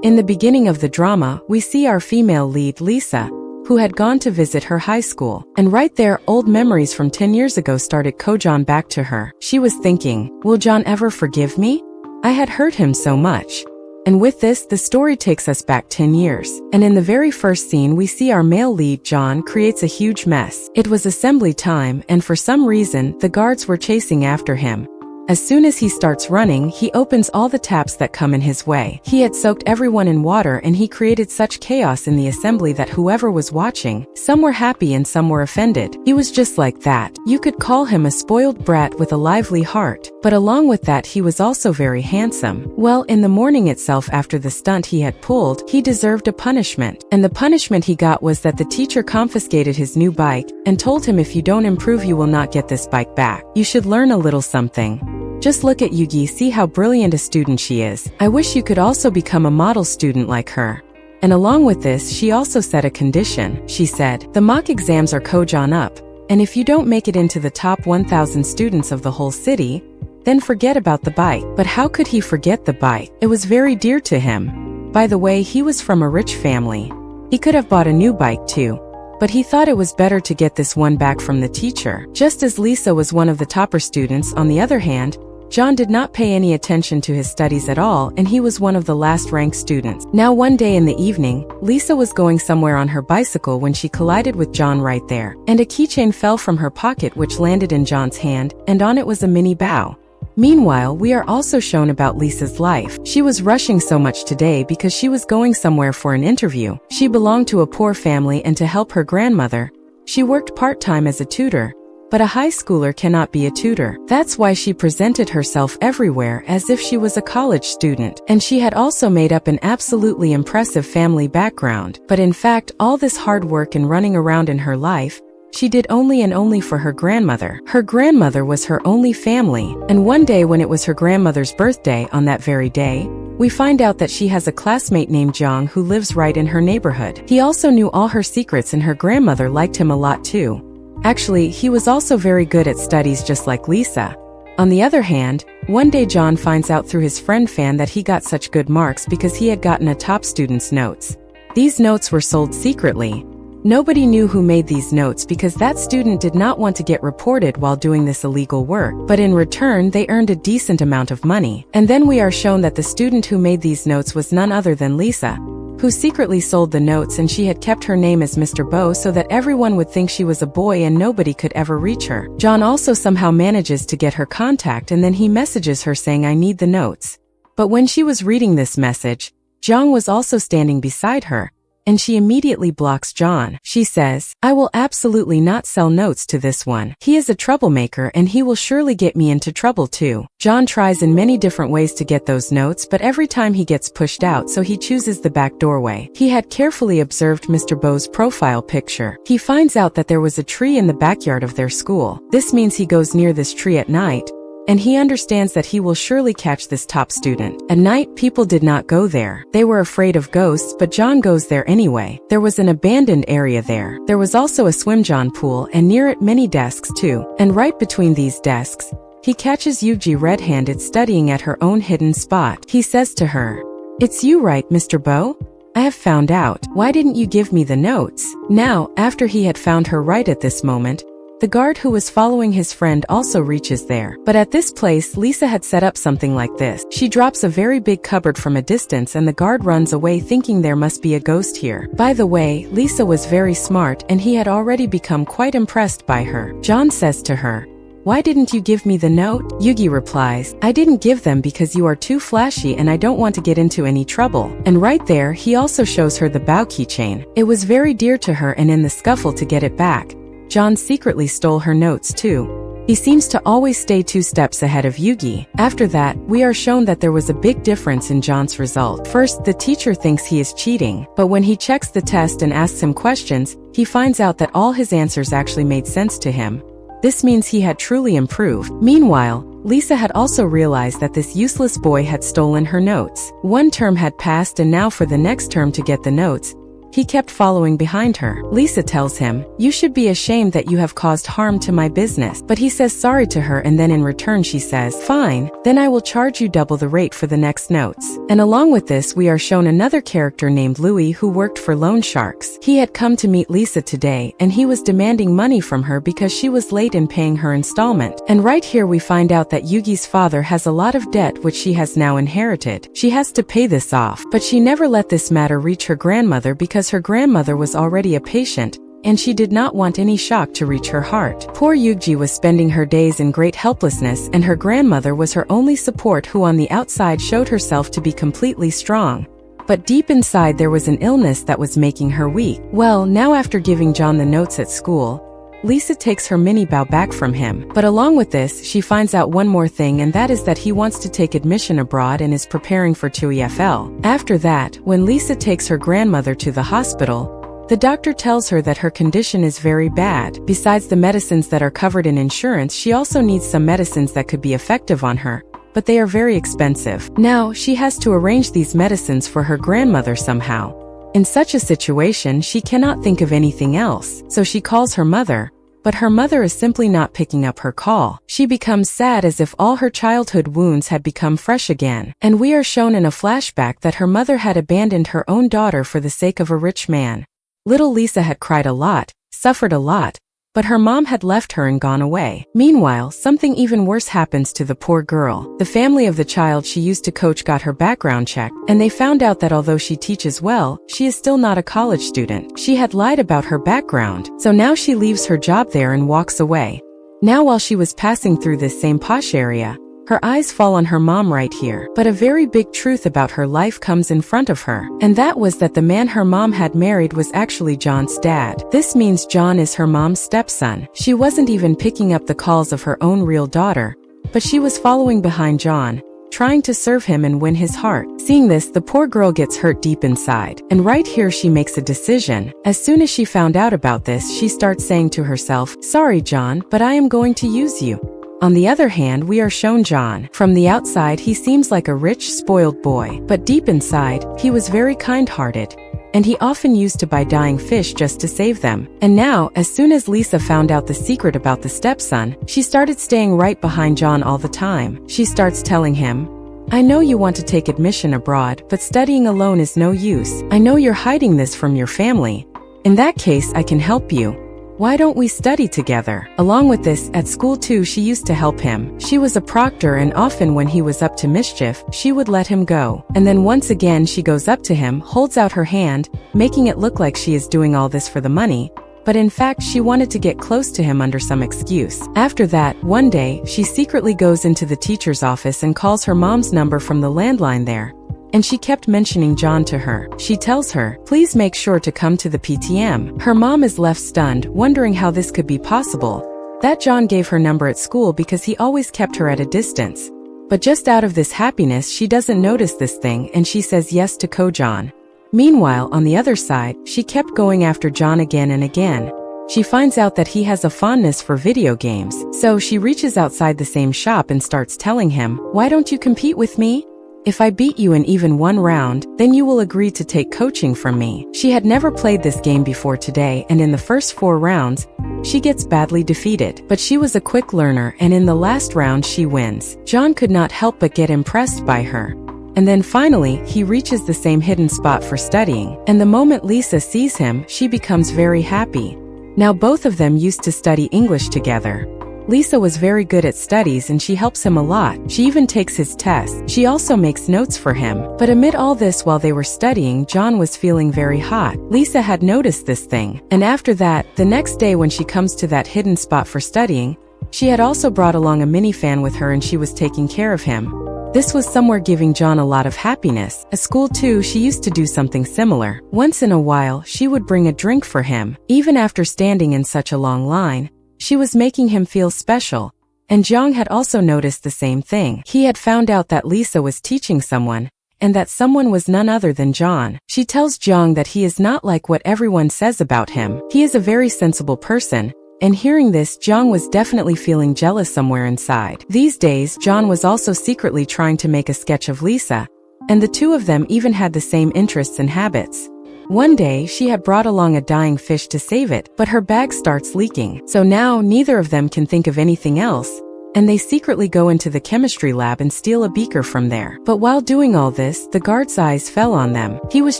In the beginning of the drama, we see our female lead, Lisa, who had gone to visit her high school. And right there, old memories from 10 years ago started John back to her. She was thinking, will John ever forgive me? I had hurt him so much. And with this, the story takes us back 10 years. And in the very first scene, we see our male lead, John, creates a huge mess. It was assembly time, and for some reason, the guards were chasing after him. As soon as he starts running, he opens all the taps that come in his way. He had soaked everyone in water, and he created such chaos in the assembly that whoever was watching, some were happy and some were offended. He was just like that. You could call him a spoiled brat with a lively heart. But along with that, he was also very handsome. Well, in the morning itself, after the stunt he had pulled, he deserved a punishment. And the punishment he got was that the teacher confiscated his new bike and told him, if you don't improve, you will not get this bike back. You should learn a little something. Just look at Yugi, see how brilliant a student she is. I wish you could also become a model student like her. And along with this, she also set a condition. She said, the mock exams are John up, and if you don't make it into the top 1,000 students of the whole city, then forget about the bike. But how could he forget the bike? It was very dear to him. By the way, he was from a rich family. He could have bought a new bike too. But he thought it was better to get this one back from the teacher. Just as Lisa was one of the topper students, on the other hand, John did not pay any attention to his studies at all, and he was one of the last-ranked students. Now one day in the evening, Lisa was going somewhere on her bicycle when she collided with John right there. And a keychain fell from her pocket which landed in John's hand, and on it was a mini bow. Meanwhile, we are also shown about Lisa's life. She was rushing so much today because she was going somewhere for an interview. She belonged to a poor family, and to help her grandmother, she worked part-time as a tutor. But a high schooler cannot be a tutor. That's why she presented herself everywhere as if she was a college student. And she had also made up an absolutely impressive family background. But in fact, all this hard work and running around in her life, she did only and only for her grandmother. Her grandmother was her only family. And one day when it was her grandmother's birthday, on that very day, we find out that she has a classmate named Jong who lives right in her neighborhood. He also knew all her secrets, and her grandmother liked him a lot too. Actually, he was also very good at studies just like Lisa. On the other hand, one day John finds out through his friend Fan that he got such good marks because he had gotten a top student's notes. These notes were sold secretly. Nobody knew who made these notes because that student did not want to get reported while doing this illegal work, but in return they earned a decent amount of money. And then we are shown that the student who made these notes was none other than Lisa, who secretly sold the notes, and she had kept her name as Mr. Bo so that everyone would think she was a boy and nobody could ever reach her. John also somehow manages to get her contact, and then he messages her saying, I need the notes. But when she was reading this message, Jong was also standing beside her, and she immediately blocks John. She says, I will absolutely not sell notes to this one. He is a troublemaker and he will surely get me into trouble too. John tries in many different ways to get those notes, but every time he gets pushed out, so he chooses the back doorway. He had carefully observed Mr. Bo's profile picture. He finds out that there was a tree in the backyard of their school. This means he goes near this tree at night, and he understands that he will surely catch this top student. At night, people did not go there. They were afraid of ghosts, but John goes there anyway. There was an abandoned area there. There was also a swim-John pool, and near it many desks too. And right between these desks, he catches Yuji red-handed studying at her own hidden spot. He says to her, It's you, right, Mr. Bo? I have found out. Why didn't you give me the notes? Now, after he had found her right at this moment, the guard who was following his friend also reaches there. But at this place, Lisa had set up something like this. She drops a very big cupboard from a distance, and the guard runs away thinking there must be a ghost here. By the way, Lisa was very smart, and he had already become quite impressed by her. John says to her, Why didn't you give me the note? Yugi replies, I didn't give them because you are too flashy and I don't want to get into any trouble. And right there, he also shows her the bow keychain. It was very dear to her, and in the scuffle to get it back, John secretly stole her notes too. He seems to always stay 2 steps ahead of Yugi. After that, we are shown that there was a big difference in John's result. First, the teacher thinks he is cheating, but when he checks the test and asks him questions, he finds out that all his answers actually made sense to him. This means he had truly improved. Meanwhile, Lisa had also realized that this useless boy had stolen her notes. One term had passed, and now for the next term to get the notes, he kept following behind her. Lisa tells him, "You should be ashamed that you have caused harm to my business." But he says sorry to her, and then in return she says, "Fine, then I will charge you double the rate for the next notes." And along with this we are shown another character named Louis who worked for loan sharks. He had come to meet Lisa today, and he was demanding money from her because she was late in paying her installment. And right here we find out that Yugi's father has a lot of debt which she has now inherited. She has to pay this off, but she never let this matter reach her grandmother because her grandmother was already a patient, and she did not want any shock to reach her heart. Poor Yugi was spending her days in great helplessness, and her grandmother was her only support, who on the outside showed herself to be completely strong. But deep inside there was an illness that was making her weak. Well, now after giving John the notes at school, Lisa takes her mini bow back from him. But along with this, she finds out one more thing, and that is that he wants to take admission abroad and is preparing for TOEFL. After that, when Lisa takes her grandmother to the hospital, the doctor tells her that her condition is very bad. Besides the medicines that are covered in insurance, she also needs some medicines that could be effective on her, but they are very expensive. Now, she has to arrange these medicines for her grandmother somehow. In such a situation, she cannot think of anything else, so she calls her mother, but her mother is simply not picking up her call. She becomes sad as if all her childhood wounds had become fresh again, and we are shown in a flashback that her mother had abandoned her own daughter for the sake of a rich man. Little Lisa had cried a lot, suffered a lot, but her mom had left her and gone away. Meanwhile, something even worse happens to the poor girl. The family of the child she used to coach got her background checked, and they found out that although she teaches well, she is still not a college student. She had lied about her background, so now she leaves her job there and walks away. Now while she was passing through this same posh area, her eyes fall on her mom right here. But a very big truth about her life comes in front of her, and that was that the man her mom had married was actually John's dad. This means John is her mom's stepson. She wasn't even picking up the calls of her own real daughter, but she was following behind John, trying to serve him and win his heart. Seeing this, the poor girl gets hurt deep inside, and right here she makes a decision. As soon as she found out about this, she starts saying to herself, "Sorry, John, but I am going to use you." On the other hand, we are shown John. From the outside, he seems like a rich, spoiled boy, but deep inside, he was very kind-hearted, and he often used to buy dying fish just to save them. And now, as soon as Lisa found out the secret about the stepson, she started staying right behind John all the time. She starts telling him, "I know you want to take admission abroad, but studying alone is no use. I know you're hiding this from your family. In that case, I can help you. Why don't we study together?" Along with this, at school too, she used to help him. She was a proctor, and often when he was up to mischief, she would let him go. And then once again she goes up to him, holds out her hand, making it look like she is doing all this for the money, but in fact she wanted to get close to him under some excuse. After that, one day, she secretly goes into the teacher's office and calls her mom's number from the landline there. And she kept mentioning John to her. She tells her, "Please make sure to come to the PTM." Her mom is left stunned, wondering how this could be possible. That John gave her number at school because he always kept her at a distance. But just out of this happiness, she doesn't notice this thing, and she says yes to John. Meanwhile, on the other side, she kept going after John again and again. She finds out that he has a fondness for video games, so she reaches outside the same shop and starts telling him, "Why don't you compete with me? If I beat you in even one round, then you will agree to take coaching from me." She had never played this game before today, and in the first 4 rounds, she gets badly defeated. But she was a quick learner, and in the last round she wins. John could not help but get impressed by her. And then finally, he reaches the same hidden spot for studying, and the moment Lisa sees him, she becomes very happy. Now both of them used to study English together. Lisa was very good at studies and she helps him a lot. She even takes his tests. She also makes notes for him. But amid all this, while they were studying, John was feeling very hot. Lisa had noticed this thing. And after that, the next day when she comes to that hidden spot for studying, she had also brought along a mini fan with her and she was taking care of him. This was somewhere giving John a lot of happiness. At school too, she used to do something similar. Once in a while, she would bring a drink for him. Even after standing in such a long line, she was making him feel special, and John had also noticed the same thing. He had found out that Lisa was teaching someone, and that someone was none other than John. She tells John that he is not like what everyone says about him. He is a very sensible person, and hearing this, John was definitely feeling jealous somewhere inside. These days, John was also secretly trying to make a sketch of Lisa, and the two of them even had the same interests and habits. One day, she had brought along a dying fish to save it, but her bag starts leaking. So now, neither of them can think of anything else, and they secretly go into the chemistry lab and steal a beaker from there. But while doing all this, the guard's eyes fell on them. He was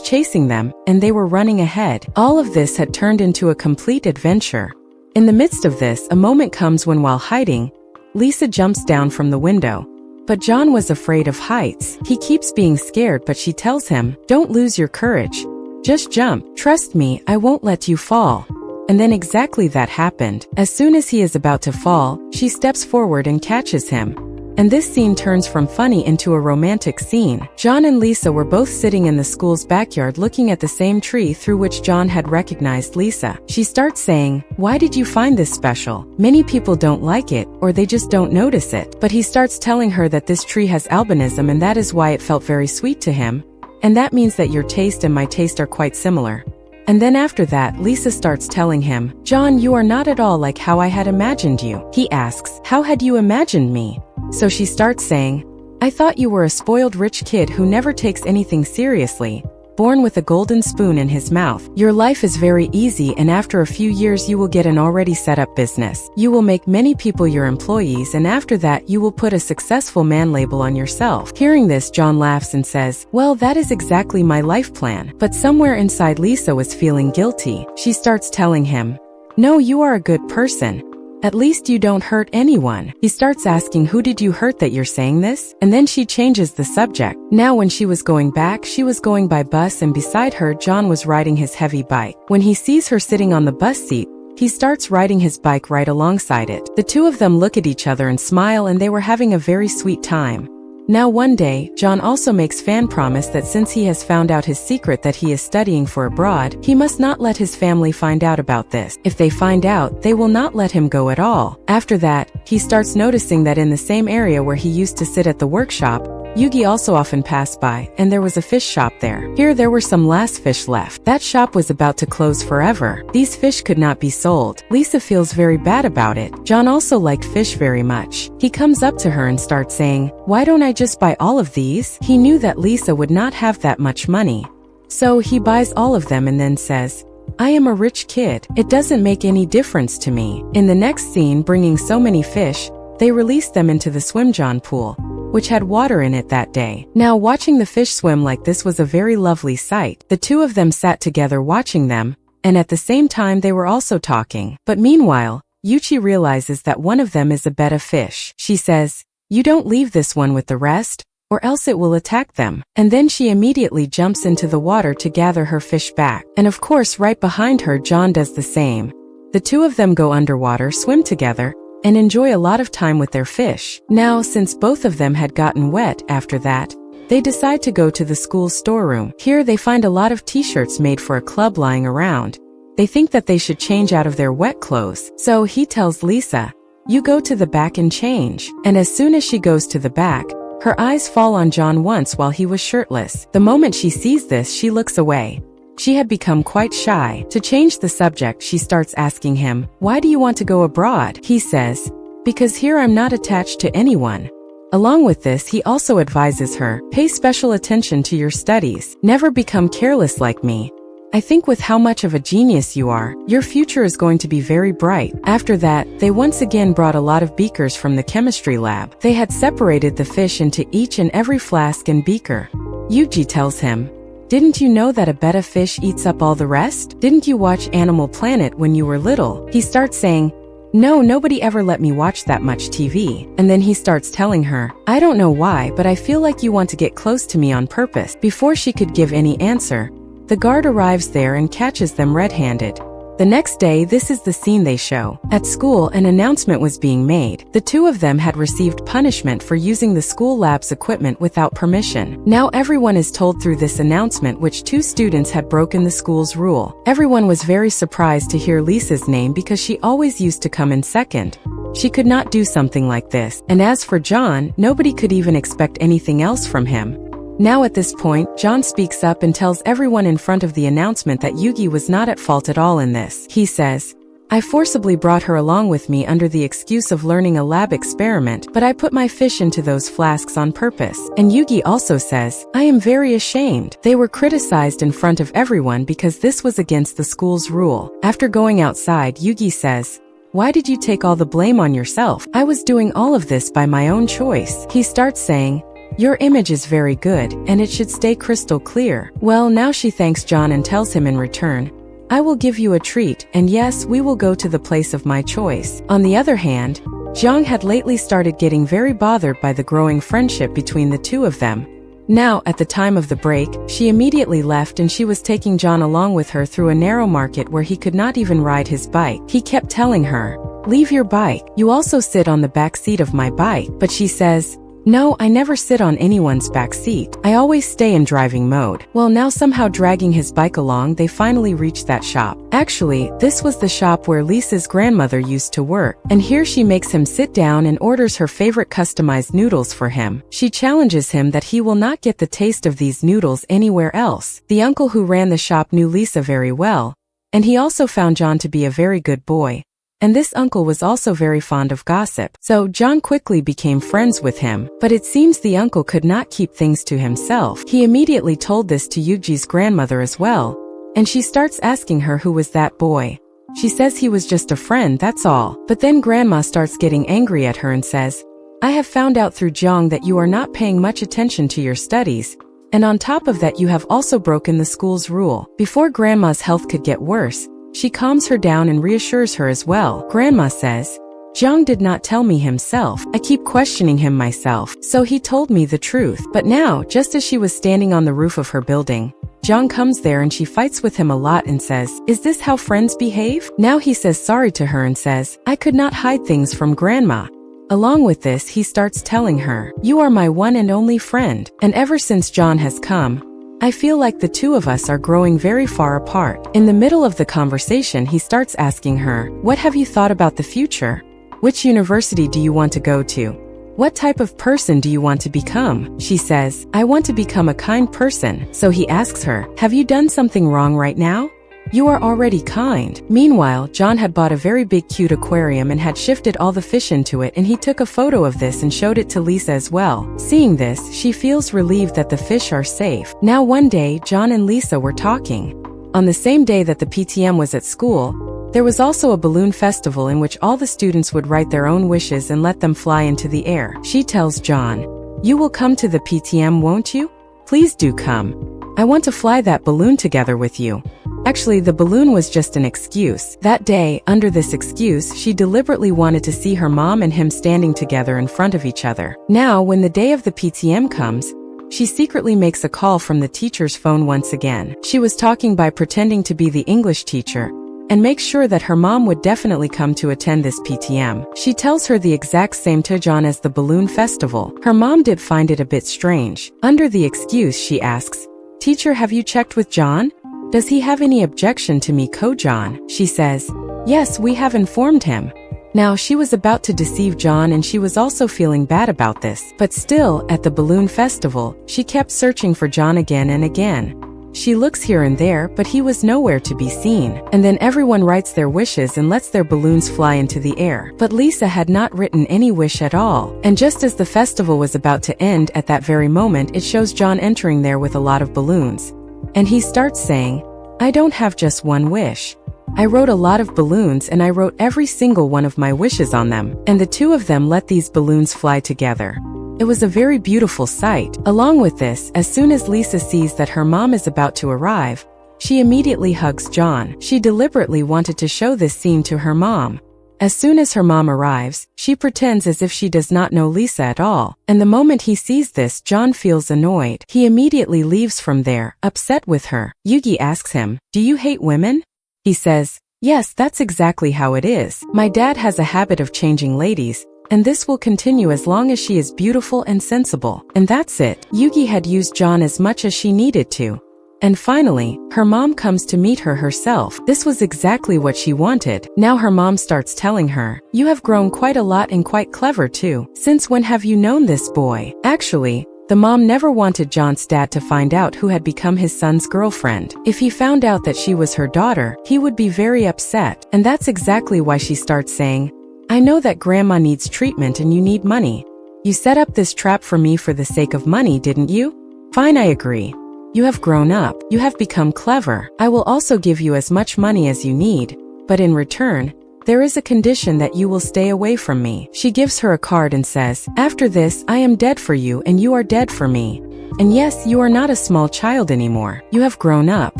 chasing them, and they were running ahead. All of this had turned into a complete adventure. In the midst of this, a moment comes when, while hiding, Lisa jumps down from the window. But John was afraid of heights. He keeps being scared, but she tells him, "Don't lose your courage. Just jump. Trust me, I won't let you fall." And then exactly that happened. As soon as he is about to fall, she steps forward and catches him. And this scene turns from funny into a romantic scene. John and Lisa were both sitting in the school's backyard looking at the same tree through which John had recognized Lisa. She starts saying, "Why did you find this special? Many people don't like it, or they just don't notice it." But he starts telling her that this tree has albinism and that is why it felt very sweet to him. And that means that your taste and my taste are quite similar. And then after that, Lisa starts telling him, "John, you are not at all like how I had imagined you." He asks, "How had you imagined me?" So she starts saying, "I thought you were a spoiled rich kid who never takes anything seriously, born with a golden spoon in his mouth. Your life is very easy, and after a few years you will get an already set up business. You will make many people your employees, and after that you will put a successful man label on yourself." Hearing this, John laughs and says, "Well, that is exactly my life plan." But somewhere inside, Lisa was feeling guilty. She starts telling him, "No, you are a good person. At least you don't hurt anyone." He starts asking, "Who did you hurt that you're saying this?" And then she changes the subject. Now when she was going back, she was going by bus, and beside her, John was riding his heavy bike. When he sees her sitting on the bus seat, he starts riding his bike right alongside it. The two of them look at each other and smile, and they were having a very sweet time. Now one day, John also makes Fan promise that since he has found out his secret that he is studying for abroad, he must not let his family find out about this. If they find out, they will not let him go at all. After that, he starts noticing that in the same area where he used to sit at the workshop, Yugi also often passed by, and there was a fish shop there. Here there were some last fish left. That shop was about to close forever. These fish could not be sold. Lisa feels very bad about it. John also liked fish very much. He comes up to her and starts saying, "Why don't I just buy all of these?" He knew that Lisa would not have that much money. So he buys all of them and then says, "I am a rich kid. It doesn't make any difference to me." In the next scene, bringing so many fish, they released them into the swim John pool, which had water in it that day. Now watching the fish swim like this was a very lovely sight. The two of them sat together watching them, and at the same time they were also talking. But meanwhile, Yuchi realizes that one of them is a betta fish. She says, "You don't leave this one with the rest, or else it will attack them." And then she immediately jumps into the water to gather her fish back. And of course, right behind her, John does the same. The two of them go underwater, swim together, and enjoy a lot of time with their fish. Now, since both of them had gotten wet after that, they decide to go to the school's storeroom. Here they find a lot of t-shirts made for a club lying around. They think that they should change out of their wet clothes. So he tells Lisa, "You go to the back and change." And as soon as she goes to the back, her eyes fall on John once while he was shirtless. The moment she sees this, she looks away. She had become quite shy. To change the subject, she starts asking him, "Why do you want to go abroad?" He says, "Because here I'm not attached to anyone." Along with this, he also advises her, "Pay special attention to your studies. Never become careless like me. I think with how much of a genius you are, your future is going to be very bright." After that, they once again brought a lot of beakers from the chemistry lab. They had separated the fish into each and every flask and beaker. Yuji tells him, "Didn't you know that a betta fish eats up all the rest? Didn't you watch Animal Planet when you were little?" He starts saying, "No, nobody ever let me watch that much TV." And then he starts telling her, "I don't know why, but I feel like you want to get close to me on purpose." Before she could give any answer, the guard arrives there and catches them red-handed. The next day, this is the scene they show. At school, an announcement was being made. The two of them had received punishment for using the school lab's equipment without permission. Now everyone is told through this announcement which two students had broken the school's rule. Everyone was very surprised to hear Lisa's name because she always used to come in second. She could not do something like this. And as for John, nobody could even expect anything else from him. Now at this point, John speaks up and tells everyone in front of the announcement that Yugi was not at fault at all in this. He says, I forcibly brought her along with me under the excuse of learning a lab experiment, but I put my fish into those flasks on purpose. And Yugi also says, I am very ashamed. They were criticized in front of everyone because this was against the school's rule. After going outside, Yugi says, why did you take all the blame on yourself? I was doing all of this by my own choice. He starts saying, your image is very good, and it should stay crystal clear. Well, now she thanks John and tells him in return, I will give you a treat, and yes, we will go to the place of my choice. On the other hand, Jiang had lately started getting very bothered by the growing friendship between the two of them. Now, at the time of the break, she immediately left and she was taking John along with her through a narrow market where he could not even ride his bike. He kept telling her, leave your bike. You also sit on the back seat of my bike. But she says, no, I never sit on anyone's back seat. I always stay in driving mode. Well, now somehow dragging his bike along, they finally reached that shop. Actually, this was the shop where Lisa's grandmother used to work. And here she makes him sit down and orders her favorite customized noodles for him. She challenges him that he will not get the taste of these noodles anywhere else. The uncle who ran the shop knew Lisa very well, and he also found John to be a very good boy. And this uncle was also very fond of gossip. So John quickly became friends with him. But it seems the uncle could not keep things to himself. He immediately told this to Yuji's grandmother as well. And she starts asking her who was that boy. She says he was just a friend, that's all. But then grandma starts getting angry at her and says, I have found out through Jiang that you are not paying much attention to your studies. And on top of that, you have also broken the school's rule. Before grandma's health could get worse, she calms her down and reassures her as well. Grandma says, Jiang did not tell me himself. I keep questioning him myself. So he told me the truth. But now, just as she was standing on the roof of her building, Jiang comes there and she fights with him a lot and says, is this how friends behave? Now he says sorry to her and says, I could not hide things from grandma. Along with this, he starts telling her, you are my one and only friend. And ever since John has come, I feel like the two of us are growing very far apart. In the middle of the conversation, he starts asking her, what have you thought about the future? Which university do you want to go to? What type of person do you want to become? She says, I want to become a kind person. So he asks her, have you done something wrong right now? You are already kind. Meanwhile, John had bought a very big cute aquarium and had shifted all the fish into it, and he took a photo of this and showed it to Lisa as well. Seeing this, she feels relieved that the fish are safe. Now one day, John and Lisa were talking. On the same day that the PTM was at school, there was also a balloon festival in which all the students would write their own wishes and let them fly into the air. She tells John, you will come to the PTM, won't you? Please do come. I want to fly that balloon together with you. Actually, the balloon was just an excuse. That day, under this excuse, she deliberately wanted to see her mom and him standing together in front of each other. Now, when the day of the PTM comes, she secretly makes a call from the teacher's phone once again. She was talking by pretending to be the English teacher, and makes sure that her mom would definitely come to attend this PTM. She tells her the exact same to John as the balloon festival. Her mom did find it a bit strange. Under the excuse, she asks, teacher, have you checked with John? Does he have any objection to me John? She says, yes, we have informed him. Now she was about to deceive John and she was also feeling bad about this. But still, at the balloon festival, she kept searching for John again and again. She looks here and there, but he was nowhere to be seen. And then everyone writes their wishes and lets their balloons fly into the air. But Lisa had not written any wish at all. And just as the festival was about to end, at that very moment, it shows John entering there with a lot of balloons. And he starts saying, I don't have just one wish. I wrote a lot of balloons and I wrote every single one of my wishes on them. And the two of them let these balloons fly together. It was a very beautiful sight. Along with this, as soon as Lisa sees that her mom is about to arrive, she immediately hugs John. She deliberately wanted to show this scene to her mom. As soon as her mom arrives, she pretends as if she does not know Lisa at all. And the moment he sees this, John feels annoyed. He immediately leaves from there, upset with her. Yugi asks him, do you hate women? He says, yes, that's exactly how it is. My dad has a habit of changing ladies, and this will continue as long as she is beautiful and sensible. And that's it. Yugi had used John as much as she needed to. And finally, her mom comes to meet her herself. This was exactly what she wanted. Now her mom starts telling her, you have grown quite a lot and quite clever too. Since when have you known this boy? Actually, The mom never wanted John's dad to find out who had become his son's girlfriend. If he found out that she was her daughter, he would be very upset, and that's exactly why she starts saying, I know that grandma needs treatment and you need money. You set up this trap for me for the sake of money, didn't you? Fine, I agree. You have grown up, you have become clever. I will also give you as much money as you need, but in return, there is a condition that you will stay away from me. She gives her a card and says, after this, I am dead for you and you are dead for me. And yes, you are not a small child anymore. You have grown up.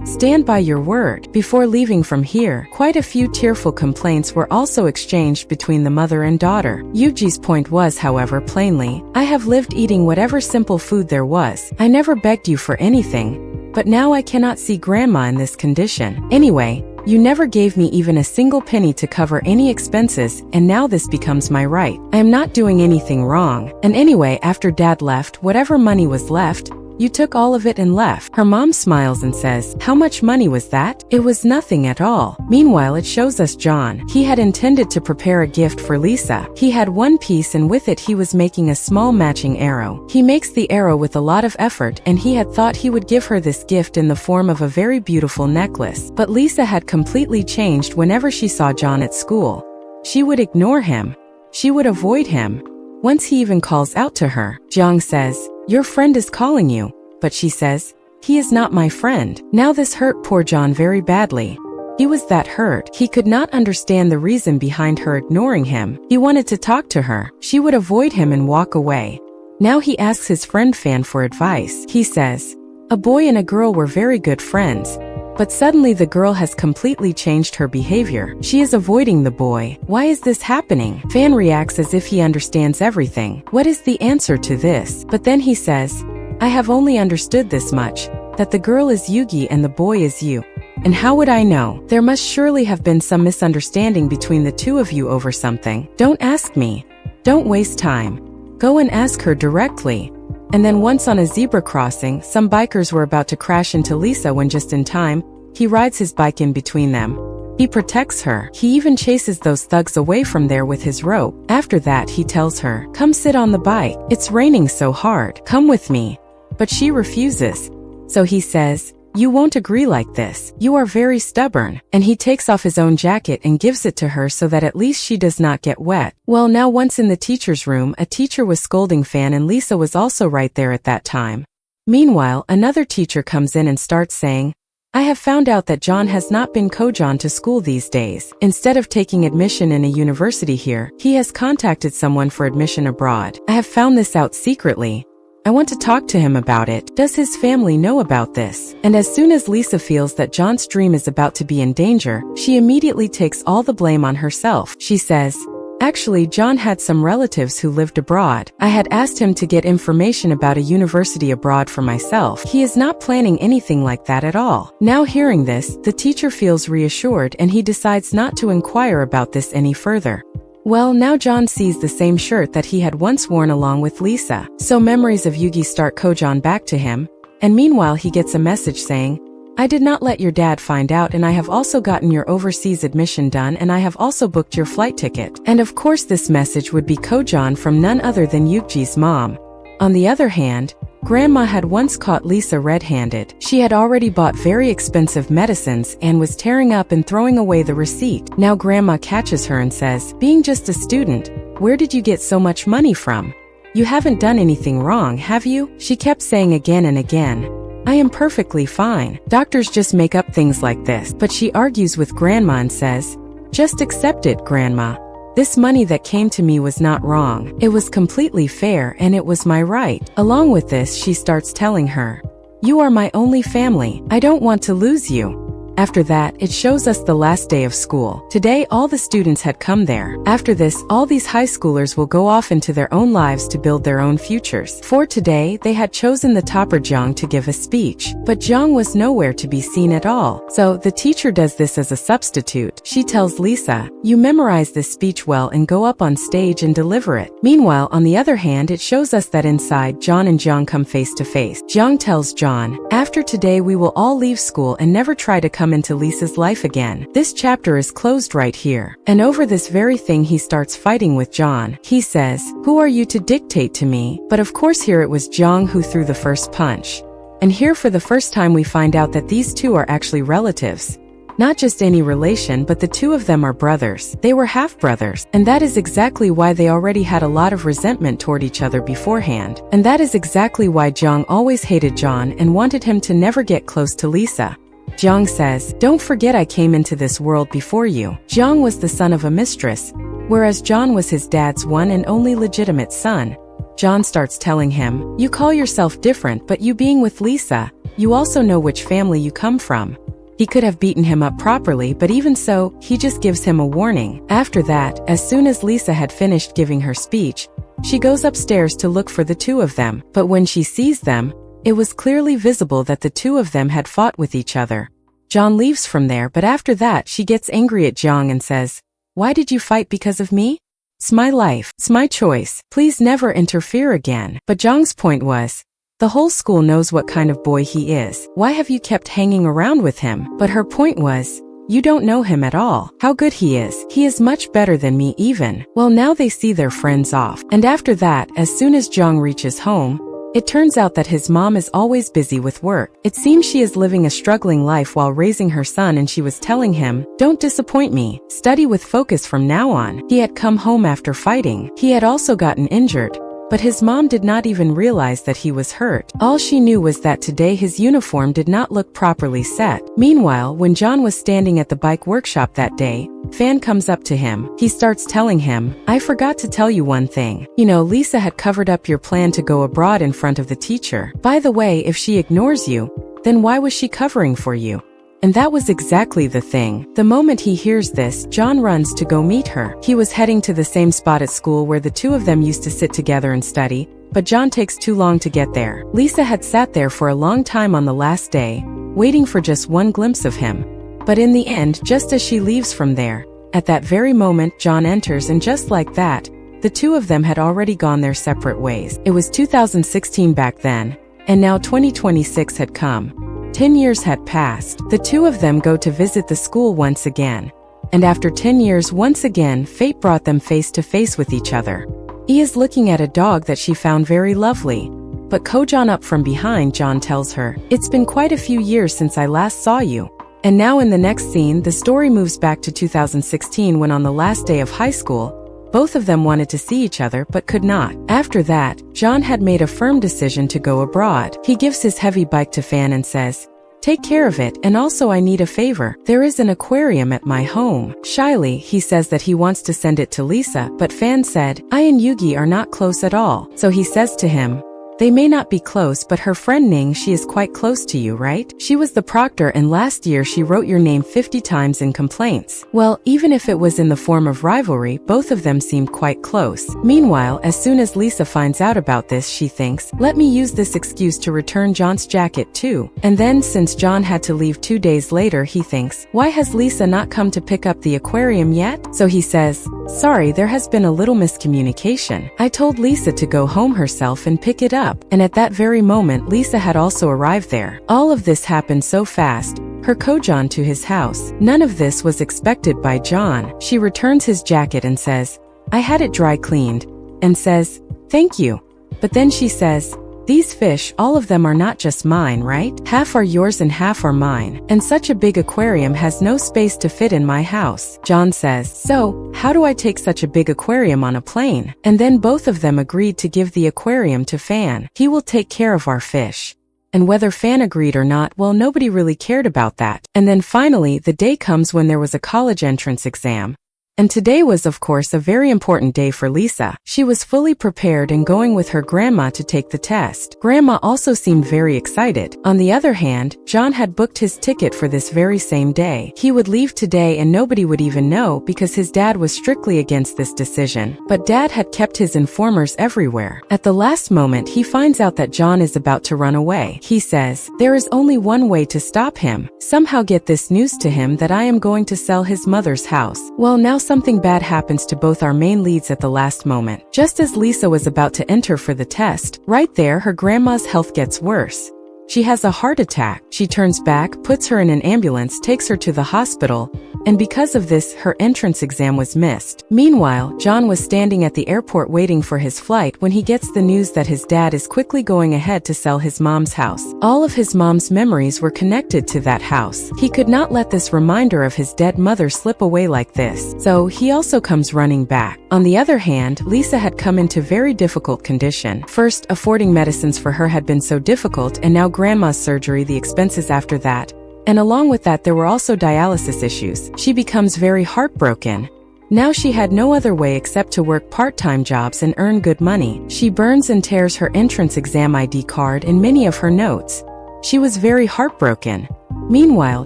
Stand by your word. Before leaving from here, quite a few tearful complaints were also exchanged between the mother and daughter. Yuji's point was, however, plainly, I have lived eating whatever simple food there was. I never begged you for anything. But now I cannot see grandma in this condition. Anyway, you never gave me even a single penny to cover any expenses, and now this becomes my right. I am not doing anything wrong. And anyway, after dad left, whatever money was left, you took all of it and left. Her mom smiles and says, how much money was that? It was nothing at all. Meanwhile, it shows us John. He had intended to prepare a gift for Lisa. He had one piece and with it he was making a small matching arrow. He makes the arrow with a lot of effort and he had thought he would give her this gift in the form of a very beautiful necklace. But Lisa had completely changed whenever she saw John at school. She would ignore him. She would avoid him. Once he even calls out to her. Jong says, your friend is calling you. But she says, he is not my friend. Now this hurt poor John very badly. He was that hurt. He could not understand the reason behind her ignoring him. He wanted to talk to her. She would avoid him and walk away. Now he asks his friend Fan for advice. He says, a boy and a girl were very good friends. But suddenly the girl has completely changed her behavior. She is avoiding the boy. Why is this happening? Fan reacts as if he understands everything. What is the answer to this? But then he says, I have only understood this much, that the girl is Yugi and the boy is you. And how would I know? There must surely have been some misunderstanding between the two of you over something. Don't ask me. Don't waste time. Go and ask her directly. And then once on a zebra crossing, some bikers were about to crash into Lisa when just in time, he rides his bike in between them. He protects her. He even chases those thugs away from there with his rope. After that, he tells her, come sit on the bike. It's raining so hard. Come with me. But she refuses. So he says, you won't agree like this. You are very stubborn. And he takes off his own jacket and gives it to her so that at least she does not get wet. Well, now once in the teacher's room, a teacher was scolding Fan and Lisa was also right there at that time. Meanwhile, another teacher comes in and starts saying, I have found out that John has not been Kojan to school these days. Instead of taking admission in a university here, he has contacted someone for admission abroad. I have found this out secretly. I want to talk to him about it. Does his family know about this? And as soon as Lisa feels that John's dream is about to be in danger, she immediately takes all the blame on herself. She says, actually, John had some relatives who lived abroad. I had asked him to get information about a university abroad for myself. He is not planning anything like that at all. Now hearing this, the teacher feels reassured and he decides not to inquire about this any further. Well, now John sees the same shirt that he had once worn along with Lisa. So memories of Yugi start Kojan back to him, and meanwhile he gets a message saying, I did not let your dad find out and I have also gotten your overseas admission done and I have also booked your flight ticket. And of course this message would be Kojan from none other than Yugi's mom. On the other hand, Grandma had once caught Lisa red-handed. She had already bought very expensive medicines and was tearing up and throwing away the receipt. Now Grandma catches her and says, being just a student, where did you get so much money from? You haven't done anything wrong, have you? She kept saying again and again, I am perfectly fine. Doctors just make up things like this. But she argues with Grandma and says, just accept it, Grandma. This money that came to me was not wrong. It was completely fair and it was my right. Along with this, she starts telling her, you are my only family. I don't want to lose you. After that, it shows us the last day of school. Today, all the students had come there. After this, all these high schoolers will go off into their own lives to build their own futures. For today, they had chosen the topper Jiang to give a speech. But Jiang was nowhere to be seen at all. So, the teacher does this as a substitute. She tells Lisa, you memorize this speech well and go up on stage and deliver it. Meanwhile, on the other hand, it shows us that inside, John and Jiang come face to face. Jiang tells John, after today we will all leave school and never try to come come into Lisa's life again. This chapter is closed right here. And over this very thing he starts fighting with John. He says, "Who are you to dictate to me?" But of course here it was Jong who threw the first punch. And here for the first time we find out that these two are actually relatives. Not just any relation, but the two of them are brothers. They were half-brothers, and that is exactly why they already had a lot of resentment toward each other beforehand. And that is exactly why Jong always hated John and wanted him to never get close to Lisa. Jong says, "Don't forget I came into this world before you." Jong was the son of a mistress, whereas John was his dad's one and only legitimate son. John starts telling him, "You call yourself different, but you being with Lisa, you also know which family you come from." He could have beaten him up properly, but even so, he just gives him a warning. After that, as soon as Lisa had finished giving her speech, she goes upstairs to look for the two of them. But when she sees them, it was clearly visible that the two of them had fought with each other. John leaves from there, but after that she gets angry at Jong and says, "Why did you fight because of me? It's my life, it's my choice, please never interfere again." But Jong's point was, the whole school knows what kind of boy he is. Why have you kept hanging around with him? But her point was, you don't know him at all. How good he is. He is much better than me even. Well, now they see their friends off. And after that, as soon as Jong reaches home, it turns out that his mom is always busy with work. It seems she is living a struggling life while raising her son, and she was telling him, "Don't disappoint me. Study with focus from now on." He had come home after fighting. He had also gotten injured, but his mom did not even realize that he was hurt. All she knew was that today his uniform did not look properly set. Meanwhile, when John was standing at the bike workshop that day, Fan comes up to him. He starts telling him, "I forgot to tell you one thing. You know, Lisa had covered up your plan to go abroad in front of the teacher. By the way, if she ignores you, then why was she covering for you?" And that was exactly the thing. The moment he hears this, John runs to go meet her. He was heading to the same spot at school where the two of them used to sit together and study, but John takes too long to get there. Lisa had sat there for a long time on the last day, waiting for just one glimpse of him. But in the end, just as she leaves from there, at that very moment, John enters, and just like that, the two of them had already gone their separate ways. It was 2016 back then, and now 2026 had come. 10 years had passed. The two of them go to visit the school once again. And after 10 years, once again, fate brought them face to face with each other. He is looking at a dog that she found very lovely. But Kojong up from behind, John tells her, "It's been quite a few years since I last saw you." And now in the next scene, the story moves back to 2016 when on the last day of high school, both of them wanted to see each other but could not. After that, John had made a firm decision to go abroad. He gives his heavy bike to Fan and says, "Take care of it, and also I need a favor. There is an aquarium at my home." Shyly, he says that he wants to send it to Lisa, but Fan said, "I and Yugi are not close at all." So he says to him, "They may not be close, but her friend Ning, she is quite close to you, right? She was the proctor, and last year she wrote your name 50 times in complaints." Well, even if it was in the form of rivalry, both of them seemed quite close. Meanwhile, as soon as Lisa finds out about this, she thinks, "Let me use this excuse to return John's jacket too." And then, since John had to leave 2 days later, he thinks, "Why has Lisa not come to pick up the aquarium yet?" So he says, "Sorry, there has been a little miscommunication. I told Lisa to go home herself and pick it up." And at that very moment, Lisa had also arrived there. All of this happened so fast. Her Kojong to his house. None of this was expected by John. She returns his jacket and says, "I had it dry cleaned," and says, "Thank you." But then she says, "These fish, all of them are not just mine, right? Half are yours and half are mine. And such a big aquarium has no space to fit in my house." John says, "So, how do I take such a big aquarium on a plane?" And then both of them agreed to give the aquarium to Fan. "He will take care of our fish." And whether Fan agreed or not, well, nobody really cared about that. And then finally, the day comes when there was a college entrance exam. And today was, of course, a very important day for Lisa. She was fully prepared and going with her grandma to take the test. Grandma also seemed very excited. On the other hand, John had booked his ticket for this very same day. He would leave today and nobody would even know because his dad was strictly against this decision. But Dad had kept his informers everywhere. At the last moment, he finds out that John is about to run away. He says, "There is only one way to stop him. Somehow get this news to him that I am going to sell his mother's house." Well, now something bad happens to both our main leads at the last moment. Just as Lisa was about to enter for the test, right there her grandma's health gets worse. She has a heart attack. She turns back, puts her in an ambulance, takes her to the hospital, and because of this, her entrance exam was missed. Meanwhile, John was standing at the airport waiting for his flight when he gets the news that his dad is quickly going ahead to sell his mom's house. All of his mom's memories were connected to that house. He could not let this reminder of his dead mother slip away like this, so he also comes running back. On the other hand, Lisa had come into very difficult condition. First, affording medicines for her had been so difficult, and now grandma's surgery, the expenses after that. And along with that, there were also dialysis issues. She becomes very heartbroken. Now she had no other way except to work part-time jobs and earn good money. She burns and tears her entrance exam ID card and many of her notes. She was very heartbroken. Meanwhile,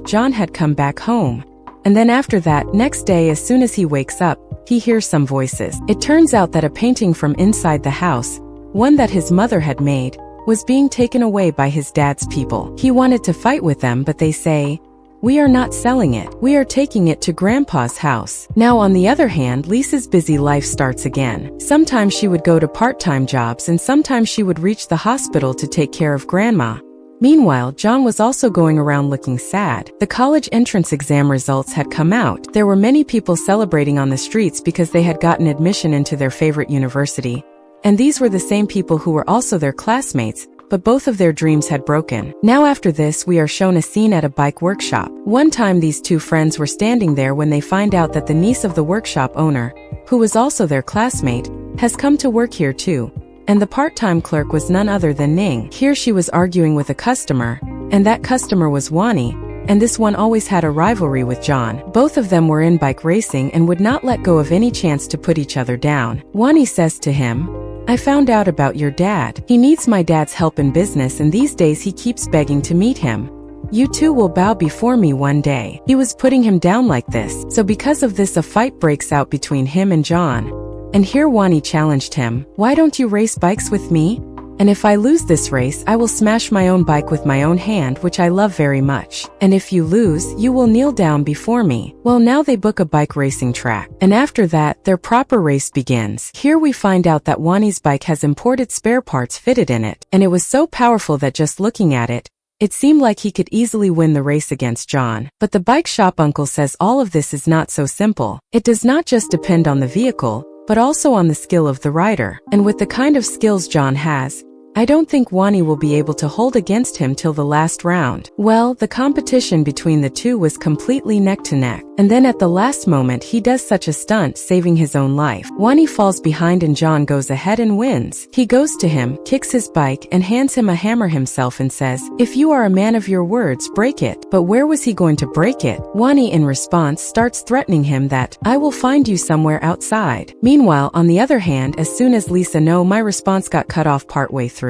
John had come back home. And then after that, next day, as soon as he wakes up, he hears some voices. It turns out that a painting from inside the house, one that his mother had made, was being taken away by his dad's people. He wanted to fight with them, but they say, "We are not selling it. We are taking it to Grandpa's house." Now, on the other hand, Lisa's busy life starts again. Sometimes she would go to part-time jobs and sometimes she would reach the hospital to take care of Grandma. Meanwhile, John was also going around looking sad. The college entrance exam results had come out. There were many people celebrating on the streets because they had gotten admission into their favorite university. And these were the same people who were also their classmates, but both of their dreams had broken. Now after this, we are shown a scene at a bike workshop. One time these two friends were standing there when they find out that the niece of the workshop owner, who was also their classmate, has come to work here too. And the part-time clerk was none other than Ning. Here she was arguing with a customer, and that customer was Wani, and this one always had a rivalry with John. Both of them were in bike racing and would not let go of any chance to put each other down. Wani says to him, "I found out about your dad. He needs my dad's help in business and these days he keeps begging to meet him. You two will bow before me one day." He was putting him down like this. So because of this, a fight breaks out between him and John. And here Wani challenged him, "Why don't you race bikes with me? And if I lose this race, I will smash my own bike with my own hand, which I love very much. And if you lose, you will kneel down before me." Well, now they book a bike racing track. And after that, their proper race begins. Here we find out that Wani's bike has imported spare parts fitted in it. And it was so powerful that just looking at it, it seemed like he could easily win the race against John. But the bike shop uncle says all of this is not so simple. It does not just depend on the vehicle, but also on the skill of the rider. And with the kind of skills John has, I don't think Wani will be able to hold against him till the last round. Well, the competition between the two was completely neck to neck. And then at the last moment he does such a stunt, saving his own life. Wani falls behind and John goes ahead and wins. He goes to him, kicks his bike, and hands him a hammer himself and says, "If you are a man of your words, break it." But where was he going to break it? Wani in response starts threatening him that, "I will find you somewhere outside." Meanwhile, on the other hand, as soon as Lisa knows, my response got cut off partway through.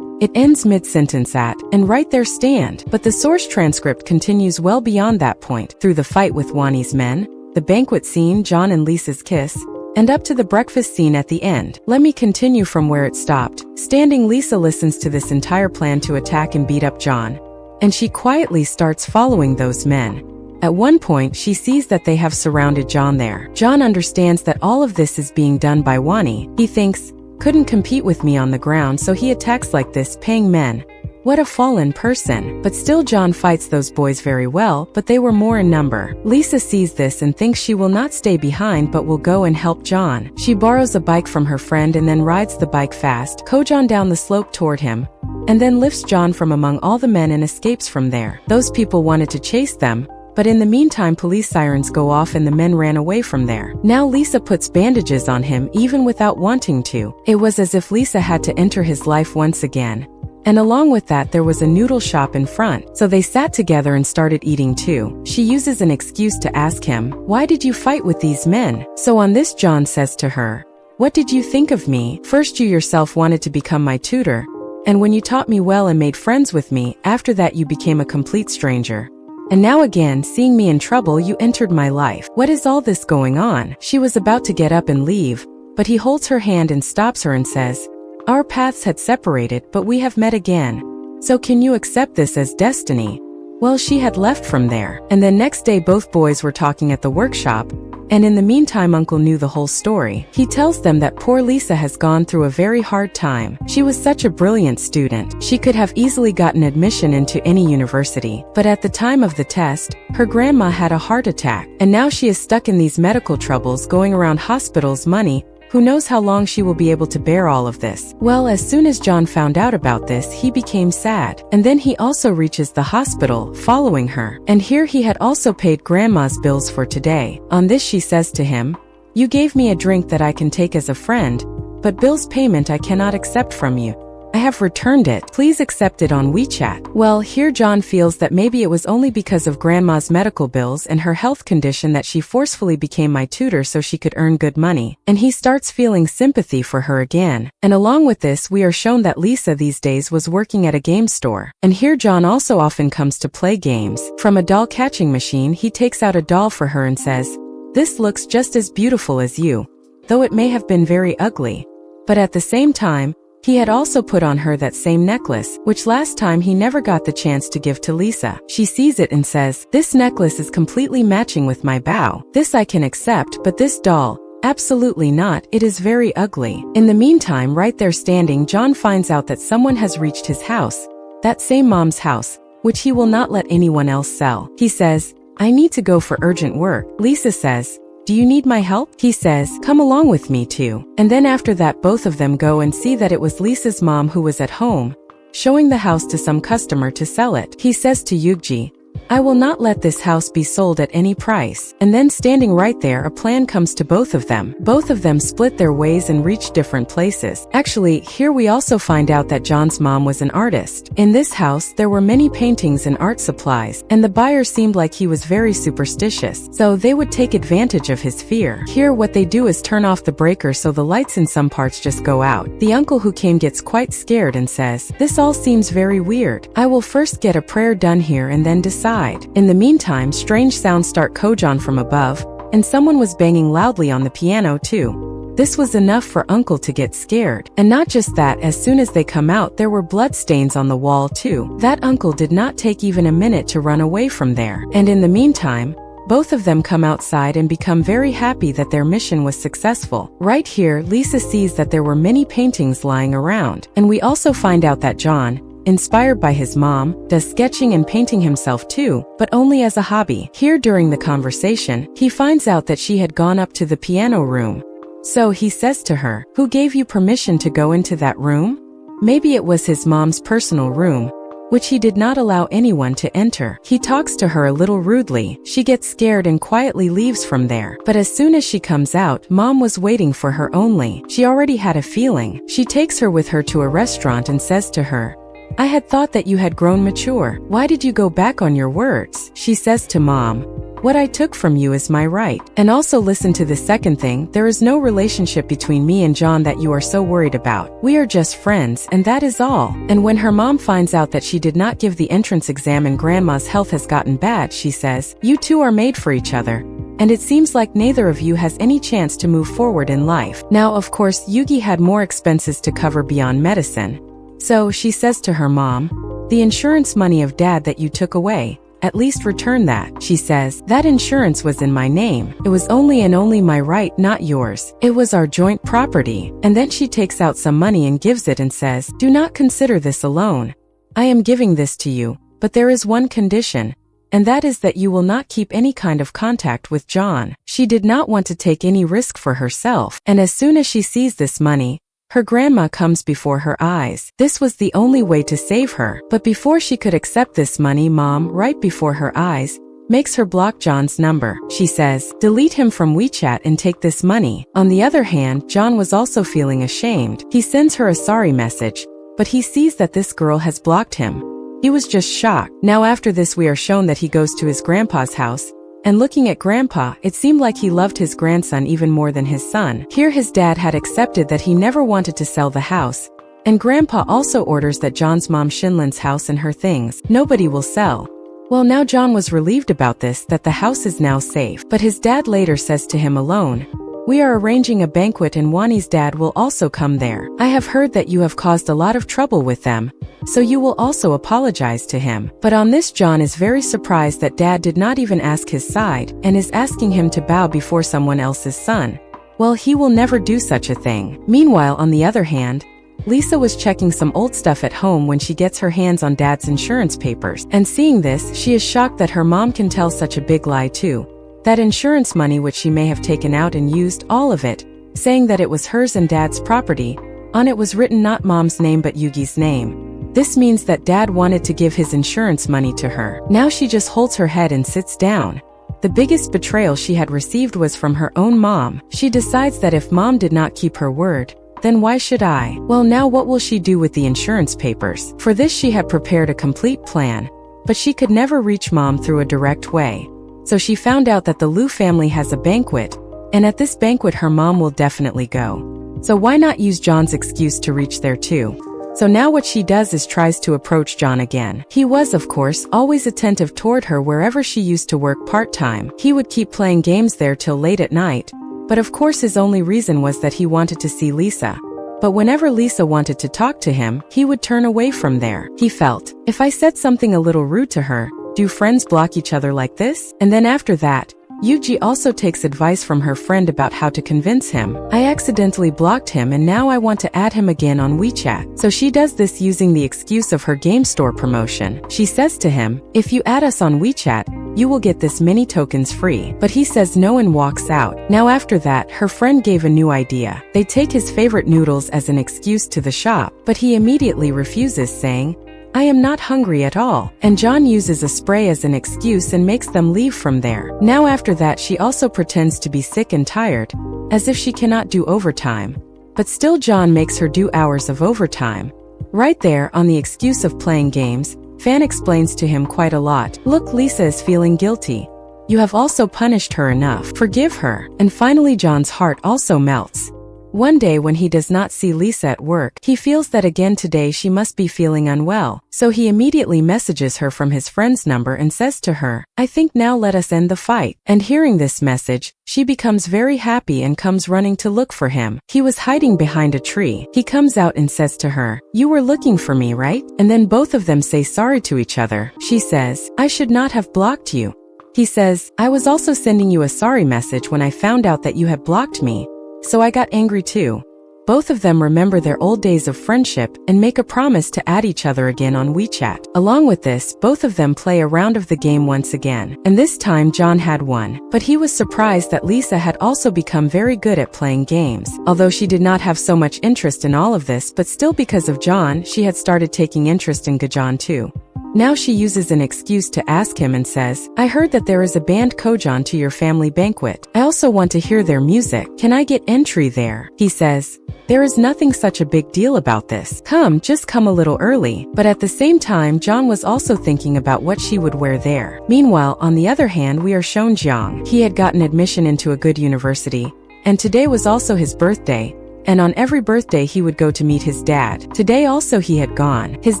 It ends mid-sentence at, "and right there stand." But the source transcript continues well beyond that point, through the fight with Wani's men, the banquet scene, John and Lisa's kiss, and up to the breakfast scene at the end. Let me continue from where it stopped. Standing, Lisa listens to this entire plan to attack and beat up John, and she quietly starts following those men. At one point, she sees that they have surrounded John there. John understands that all of this is being done by Wani. He thinks, "Couldn't compete with me on the ground, so he attacks like this, paying men. What a fallen person." But still John fights those boys very well, but they were more in number. Lisa sees this and thinks she will not stay behind but will go and help John. She borrows a bike from her friend and then rides the bike fast, John down the slope toward him, and then lifts John from among all the men and escapes from there. Those people wanted to chase them, but in the meantime police sirens go off and the men ran away from there. Now Lisa puts bandages on him even without wanting to. It was as if Lisa had to enter his life once again. And along with that there was a noodle shop in front, so they sat together and started eating too. She uses an excuse to ask him, "Why did you fight with these men?" So on this John says to her, "What did you think of me? First you yourself wanted to become my tutor, and when you taught me well and made friends with me, after that you became a complete stranger. And now again, seeing me in trouble, you entered my life. What is all this going on?" She was about to get up and leave, but he holds her hand and stops her and says, "Our paths had separated, but we have met again. So can you accept this as destiny?" Well, she had left from there. And then next day both boys were talking at the workshop, And in the meantime, Uncle knew the whole story. He tells them that poor Lisa has gone through a very hard time. She was such a brilliant student. She could have easily gotten admission into any university. But at the time of the test, her grandma had a heart attack. And now she is stuck in these medical troubles, going around hospitals, money. Who knows how long she will be able to bear all of this? Well, as soon as John found out about this, he became sad. And then he also reaches the hospital, following her. And here he had also paid Grandma's bills for today. On this, she says to him, "You gave me a drink that I can take as a friend, but Bill's payment I cannot accept from you. I have returned it. Please accept it on WeChat." Well, here John feels that maybe it was only because of Grandma's medical bills and her health condition that she forcefully became my tutor so she could earn good money. And he starts feeling sympathy for her again. And along with this, we are shown that Lisa these days was working at a game store. And here John also often comes to play games. From a doll catching machine, he takes out a doll for her and says, "This looks just as beautiful as you, though it may have been very ugly." But at the same time, he had also put on her that same necklace, which last time he never got the chance to give to Lisa. She sees it and says, "This necklace is completely matching with my bow. This I can accept, but this doll, absolutely not. It is very ugly." In the meantime, right there standing, John finds out that someone has reached his house, that same mom's house, which he will not let anyone else sell. He says, "I need to go for urgent work." Lisa says, "Do you need my help?" He says, "Come along with me too." And then after that, both of them go and see that it was Lisa's mom who was at home, showing the house to some customer to sell it. He says to Yugi, "I will not let this house be sold at any price." And then standing right there, a plan comes to both of them. Both of them split their ways and reach different places. Actually, here we also find out that John's mom was an artist. In this house, there were many paintings and art supplies, and the buyer seemed like he was very superstitious, so they would take advantage of his fear. Here, what they do is turn off the breaker so the lights in some parts just go out. The uncle who came gets quite scared and says, "This all seems very weird. I will first get a prayer done here and then decide." In the meantime, strange sounds start Kojong from above, and someone was banging loudly on the piano too. This was enough for Uncle to get scared. And not just that, as soon as they come out, there were blood stains on the wall too. That Uncle did not take even a minute to run away from there. And in the meantime, both of them come outside and become very happy that their mission was successful. Right here, Lisa sees that there were many paintings lying around. And we also find out that John, inspired by his mom, does sketching and painting himself too, but only as a hobby. Here during the conversation, he finds out that she had gone up to the piano room. So he says to her, "Who gave you permission to go into that room?" Maybe it was his mom's personal room, which he did not allow anyone to enter. He talks to her a little rudely. She gets scared and quietly leaves from there. But as soon as she comes out, Mom was waiting for her only. She already had a feeling. She takes her with her to a restaurant and says to her, "I had thought that you had grown mature. Why did you go back on your words?" She says to Mom, "What I took from you is my right. And also listen to the second thing, there is no relationship between me and John that you are so worried about. We are just friends, and that is all." And when her mom finds out that she did not give the entrance exam and Grandma's health has gotten bad, she says, "You two are made for each other. And it seems like neither of you has any chance to move forward in life." Now, of course, Yugi had more expenses to cover beyond medicine. So she says to her mom, "The insurance money of Dad that you took away, at least return that." She says, "That insurance was in my name. It was only and only my right, not yours. It was our joint property." And then she takes out some money and gives it and says, "Do not consider this alone. I am giving this to you, but there is one condition, and that is that you will not keep any kind of contact with John." She did not want to take any risk for herself, and as soon as she sees this money, her grandma comes before her eyes. This was the only way to save her. But before she could accept this money, Mom, right before her eyes, makes her block John's number. She says, "Delete him from WeChat and take this money." On the other hand, John was also feeling ashamed. He sends her a sorry message, but he sees that this girl has blocked him. He was just shocked. Now after this, we are shown that he goes to his grandpa's house. And looking at Grandpa, it seemed like he loved his grandson even more than his son. Here his dad had accepted that he never wanted to sell the house. And Grandpa also orders that John's mom Shinlin's house and her things, nobody will sell. Well, now John was relieved about this, that the house is now safe. But his dad later says to him alone, We are arranging a banquet and Wani's dad will also come there. I have heard that you have caused a lot of trouble with them, so you will also apologize to him." But on this, John is very surprised that dad did not even ask his side and is asking him to bow before someone else's son. Well, he will never do such a thing. Meanwhile, on the other hand, Lisa was checking some old stuff at home when she gets her hands on dad's insurance papers. And seeing this, she is shocked that her mom can tell such a big lie too. That insurance money which she may have taken out and used all of it, saying that it was hers and dad's property. On it was written not mom's name but Yugi's name. This means that dad wanted to give his insurance money to her. Now she just holds her head and sits down. The biggest betrayal she had received was from her own mom. She decides that if mom did not keep her word, then why should I? Well, now what will she do with the insurance papers? For this she had prepared a complete plan, but she could never reach mom through a direct way. So she found out that the Liu family has a banquet, and at this banquet her mom will definitely go. So why not use John's excuse to reach there too? So now what she does is tries to approach John again. He was, of course, always attentive toward her wherever she used to work part-time. He would keep playing games there till late at night. But of course his only reason was that he wanted to see Lisa. But whenever Lisa wanted to talk to him, he would turn away from there. He felt, if I said something a little rude to her, do friends block each other like this? And then after that, Yuji also takes advice from her friend about how to convince him. I accidentally blocked him and now I want to add him again on WeChat. So she does this using the excuse of her game store promotion. She says to him, if you add us on WeChat, you will get this many tokens free. But he says no and walks out. Now after that, her friend gave a new idea. They take his favorite noodles as an excuse to the shop, but he immediately refuses, saying, I am not hungry at all. And John uses a spray as an excuse and makes them leave from there. Now after that she also pretends to be sick and tired, as if she cannot do overtime. But still John makes her do hours of overtime. Right there, on the excuse of playing games, Fan explains to him quite a lot. Look, Lisa is feeling guilty. You have also punished her enough. Forgive her. And finally John's heart also melts. One day when he does not see Lisa at work, he feels that again today she must be feeling unwell. So he immediately messages her from his friend's number and says to her, I think now let us end the fight. And hearing this message, she becomes very happy and comes running to look for him. He was hiding behind a tree. He comes out and says to her, you were looking for me, right? And then both of them say sorry to each other. She says, I should not have blocked you. He says, I was also sending you a sorry message when I found out that you had blocked me. So I got angry too. Both of them remember their old days of friendship and make a promise to add each other again on WeChat. Along with this, both of them play a round of the game once again. And this time John had won. But he was surprised that Lisa had also become very good at playing games. Although she did not have so much interest in all of this, but still because of John, she had started taking interest in Kdrama too. Now she uses an excuse to ask him and says, I heard that there is a band Kdrama to your family banquet. I also want to hear their music. Can I get entry there? He says, there is nothing such a big deal about this. Just come a little early. But at the same time, John was also thinking about what she would wear there. Meanwhile, on the other hand, we are shown Jiang. He had gotten admission into a good university, and today was also his birthday. And on every birthday he would go to meet his dad. Today also he had gone. His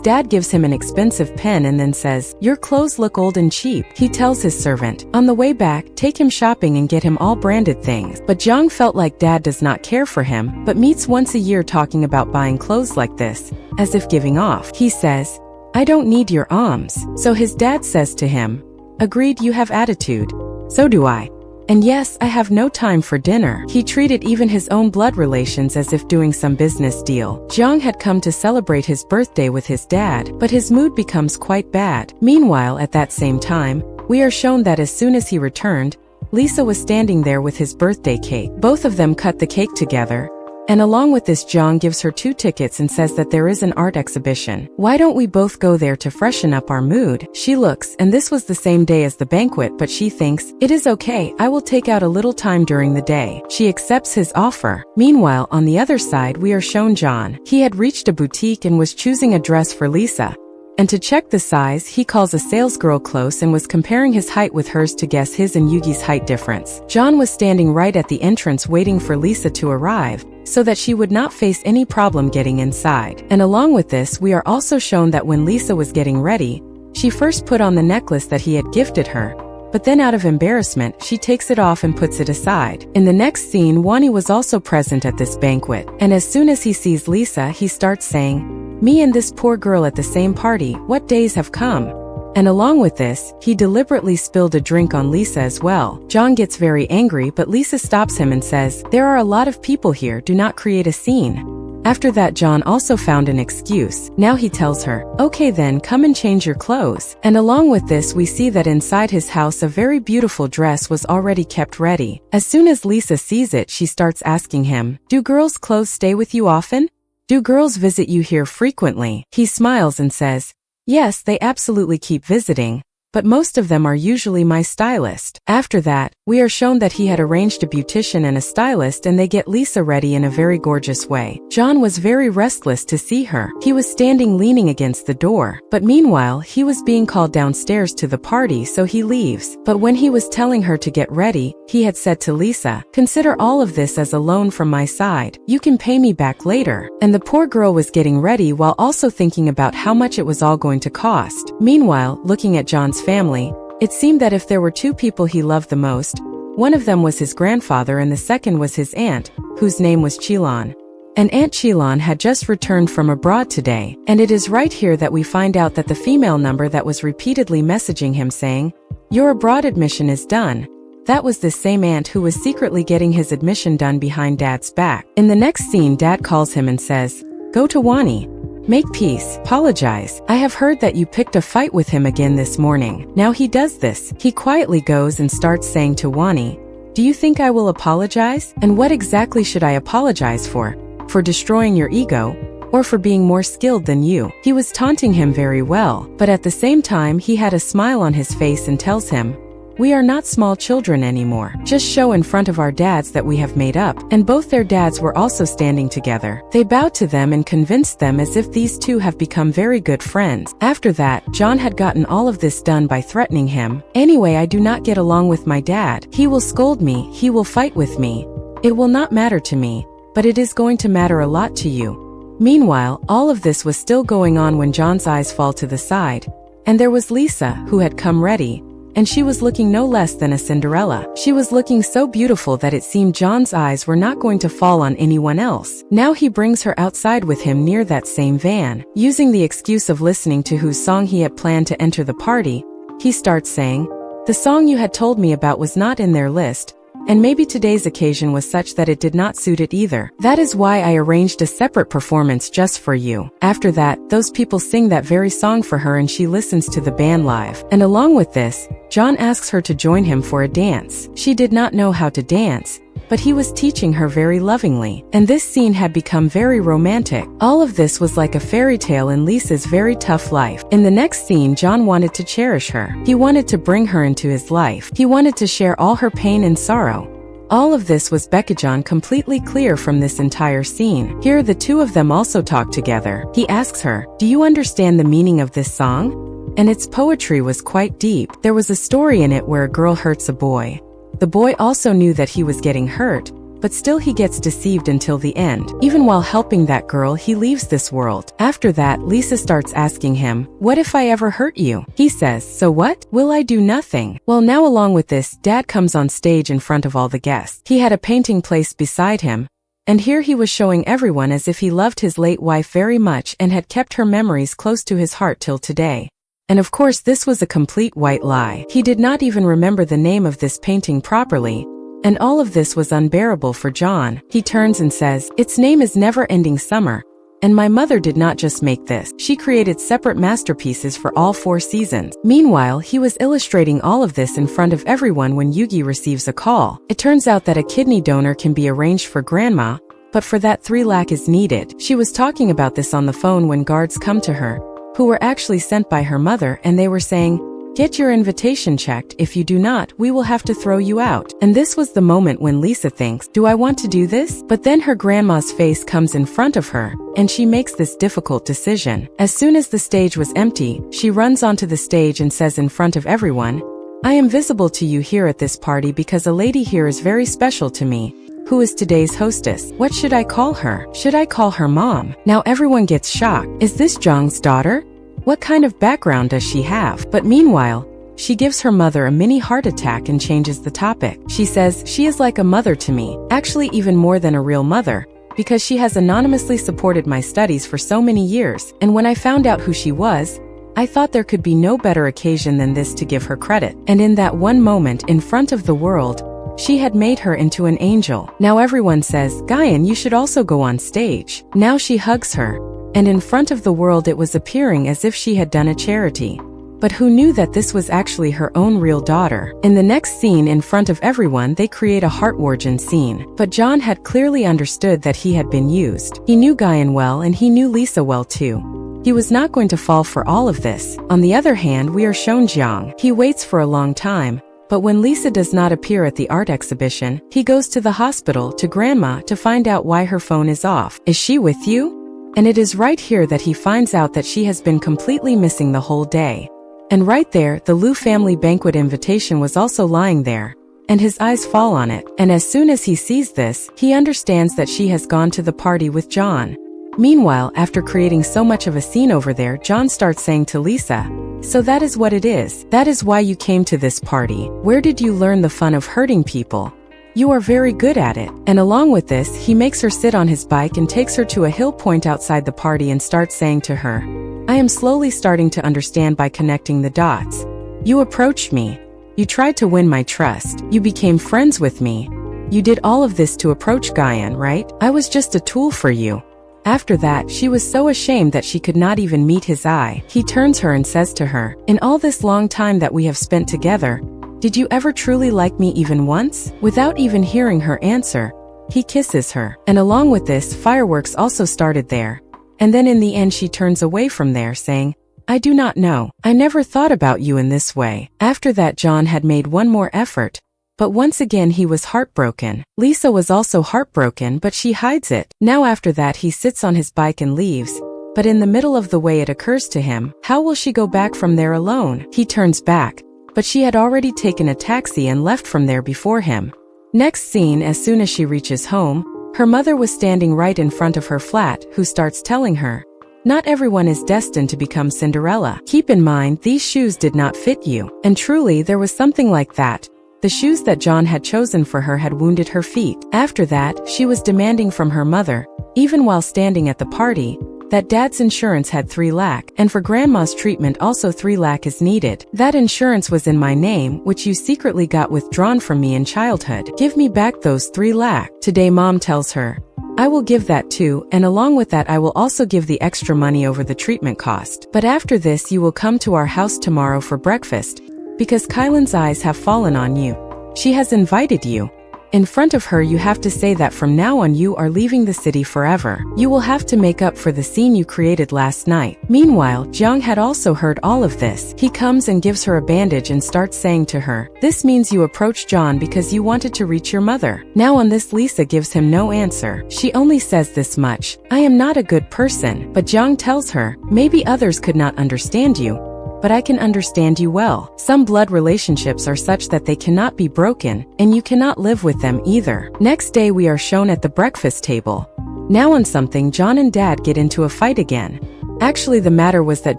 dad gives him an expensive pen and then says, your clothes look old and cheap. He tells his servant, on the way back, take him shopping and get him all branded things. But Jiang felt like dad does not care for him, but meets once a year talking about buying clothes like this, as if giving off. He says, I don't need your alms. So his dad says to him, agreed, you have attitude. So do I. And yes, I have no time for dinner. He treated even his own blood relations as if doing some business deal. Jiang had come to celebrate his birthday with his dad, but his mood becomes quite bad. Meanwhile, at that same time, we are shown that as soon as he returned, Lisa was standing there with his birthday cake. Both of them cut the cake together. And along with this, Jiang gives her 2 tickets and says that there is an art exhibition. Why don't we both go there to freshen up our mood? She looks, and this was the same day as the banquet, but she thinks, it is okay, I will take out a little time during the day. She accepts his offer. Meanwhile, on the other side, we are shown John. He had reached a boutique and was choosing a dress for Lisa. And to check the size, he calls a salesgirl close and was comparing his height with hers to guess his and Yugi's height difference. John was standing right at the entrance waiting for Lisa to arrive, so that she would not face any problem getting inside. And along with this, we are also shown that when Lisa was getting ready, she first put on the necklace that he had gifted her, but then out of embarrassment, she takes it off and puts it aside. In the next scene, Wani was also present at this banquet, and as soon as he sees Lisa, he starts saying, "Me and this poor girl at the same party, what days have come?" And along with this, he deliberately spilled a drink on Lisa as well. John gets very angry, but Lisa stops him and says, "There are a lot of people here, do not create a scene." After that, John also found an excuse. Now he tells her, "Okay then, come and change your clothes." And along with this, we see that inside his house a very beautiful dress was already kept ready. As soon as Lisa sees it, she starts asking him, "Do girls' clothes stay with you often? Do girls visit you here frequently?" He smiles and says, "Yes, they absolutely keep visiting, but most of them are usually my stylist." After that, we are shown that he had arranged a beautician and a stylist, and they get Lisa ready in a very gorgeous way. John was very restless to see her. He was standing leaning against the door, but meanwhile, he was being called downstairs to the party, so he leaves. But when he was telling her to get ready, he had said to Lisa, "Consider all of this as a loan from my side. You can pay me back later." And the poor girl was getting ready while also thinking about how much it was all going to cost. Meanwhile, looking at John's family, it seemed that if there were two people he loved the most, one of them was his grandfather and the second was his aunt, whose name was Chilan. And Aunt Chilan had just returned from abroad today, and it is right here that we find out that the female number that was repeatedly messaging him saying, "Your abroad admission is done," that was the same aunt who was secretly getting his admission done behind Dad's back. In the next scene, Dad calls him and says, "Go to Wani. Make peace, apologize. I have heard that you picked a fight with him again this morning." Now he does this. He quietly goes and starts saying to Wani, "Do you think I will apologize? And what exactly should I apologize for? For destroying your ego? Or for being more skilled than you?" He was taunting him very well, but at the same time he had a smile on his face and tells him, "We are not small children anymore. Just show in front of our dads that we have made up." And both their dads were also standing together. They bowed to them and convinced them as if these two have become very good friends. After that, John had gotten all of this done by threatening him. "Anyway, I do not get along with my dad. He will scold me, he will fight with me. It will not matter to me, but it is going to matter a lot to you." Meanwhile, all of this was still going on when John's eyes fall to the side, and there was Lisa, who had come ready, and she was looking no less than a Cinderella. She was looking so beautiful that it seemed John's eyes were not going to fall on anyone else. Now he brings her outside with him near that same van. Using the excuse of listening to whose song he had planned to enter the party, he starts saying, "The song you had told me about was not in their list, and maybe today's occasion was such that it did not suit it either. That is why I arranged a separate performance just for you." After that, those people sing that very song for her and she listens to the band live. And along with this, John asks her to join him for a dance. She did not know how to dance, but he was teaching her very lovingly. And this scene had become very romantic. All of this was like a fairy tale in Lisa's very tough life. In the next scene, John wanted to cherish her. He wanted to bring her into his life. He wanted to share all her pain and sorrow. All of this was John completely clear from this entire scene. Here the two of them also talk together. He asks her, "Do you understand the meaning of this song?" And its poetry was quite deep. There was a story in it where a girl hurts a boy. The boy also knew that he was getting hurt, but still he gets deceived until the end. Even while helping that girl, he leaves this world. After that, Lisa starts asking him, "What if I ever hurt you?" He says, "So what? Will I do nothing?" Well, now along with this, Dad comes on stage in front of all the guests. He had a painting placed beside him, and here he was showing everyone as if he loved his late wife very much and had kept her memories close to his heart till today. And of course this was a complete white lie. He did not even remember the name of this painting properly, and all of this was unbearable for John. He turns and says, "Its name is Never Ending Summer, and my mother did not just make this. She created separate masterpieces for all 4 seasons." Meanwhile, he was illustrating all of this in front of everyone when Yugi receives a call. It turns out that a kidney donor can be arranged for Grandma, but for that 3 lakh is needed. She was talking about this on the phone when guards come to her, who were actually sent by her mother, and they were saying, "Get your invitation checked. If you do not, we will have to throw you out." And this was the moment when Lisa thinks, "Do I want to do this?" But then her grandma's face comes in front of her, and she makes this difficult decision. As soon as the stage was empty, she runs onto the stage and says in front of everyone, "I am visible to you here at this party because a lady here is very special to me. Who is today's hostess? What should I call her? Should I call her mom?" Now everyone gets shocked. Is this Zhang's daughter? What kind of background does she have? But meanwhile, she gives her mother a mini heart attack and changes the topic. She says, she is like a mother to me, actually even more than a real mother, because she has anonymously supported my studies for so many years, and when I found out who she was, I thought there could be no better occasion than this to give her credit. And in that one moment in front of the world, she had made her into an angel. Now everyone says, Guyan, you should also go on stage. Now she hugs her, and in front of the world it was appearing as if she had done a charity. But who knew that this was actually her own real daughter? In the next scene in front of everyone they create a heart-warging scene. But John had clearly understood that he had been used. He knew Guyan well and he knew Lisa well too. He was not going to fall for all of this. On the other hand, we are shown Jiang. He waits for a long time, but when Lisa does not appear at the art exhibition, he goes to the hospital to Grandma to find out why her phone is off. Is she with you? And it is right here that he finds out that she has been completely missing the whole day. And right there, the Liu family banquet invitation was also lying there, and his eyes fall on it. And as soon as he sees this, he understands that she has gone to the party with John. Meanwhile, after creating so much of a scene over there, John starts saying to Lisa, so that is what it is. That is why you came to this party. Where did you learn the fun of hurting people? You are very good at it. And along with this, he makes her sit on his bike and takes her to a hill point outside the party and starts saying to her, I am slowly starting to understand by connecting the dots. You approached me. You tried to win my trust. You became friends with me. You did all of this to approach Guyan, right? I was just a tool for you. After that, she was so ashamed that she could not even meet his eye. He turns her and says to her, in all this long time that we have spent together, did you ever truly like me even once? Without even hearing her answer, he kisses her. And along with this, fireworks also started there. And then in the end she turns away from there saying, I do not know. I never thought about you in this way. After that, John had made one more effort. But once again he was heartbroken. Lisa was also heartbroken, but she hides it. Now after that he sits on his bike and leaves. But in the middle of the way it occurs to him, how will she go back from there alone? He turns back, but she had already taken a taxi and left from there before him. Next scene, as soon as she reaches home, her mother was standing right in front of her flat, who starts telling her, not everyone is destined to become Cinderella. Keep in mind, these shoes did not fit you. And truly, there was something like that. The shoes that John had chosen for her had wounded her feet. After that, she was demanding from her mother, even while standing at the party, that Dad's insurance had 3 lakh, and for Grandma's treatment also 3 lakh is needed. That insurance was in my name, which you secretly got withdrawn from me in childhood. Give me back those 3 lakh. Today Mom tells her, I will give that too, and along with that I will also give the extra money over the treatment cost. But after this you will come to our house tomorrow for breakfast, because Kylan's eyes have fallen on you. She has invited you. In front of her you have to say that from now on you are leaving the city forever. You will have to make up for the scene you created last night. Meanwhile, Jiang had also heard all of this. He comes and gives her a bandage and starts saying to her, this means you approached John because you wanted to reach your mother. Now on this Lisa gives him no answer. She only says this much, I am not a good person. But Jiang tells her, maybe others could not understand you, but I can understand you well. Some blood relationships are such that they cannot be broken, and you cannot live with them either. Next day we are shown at the breakfast table. Now on something, John and Dad get into a fight again. Actually, the matter was that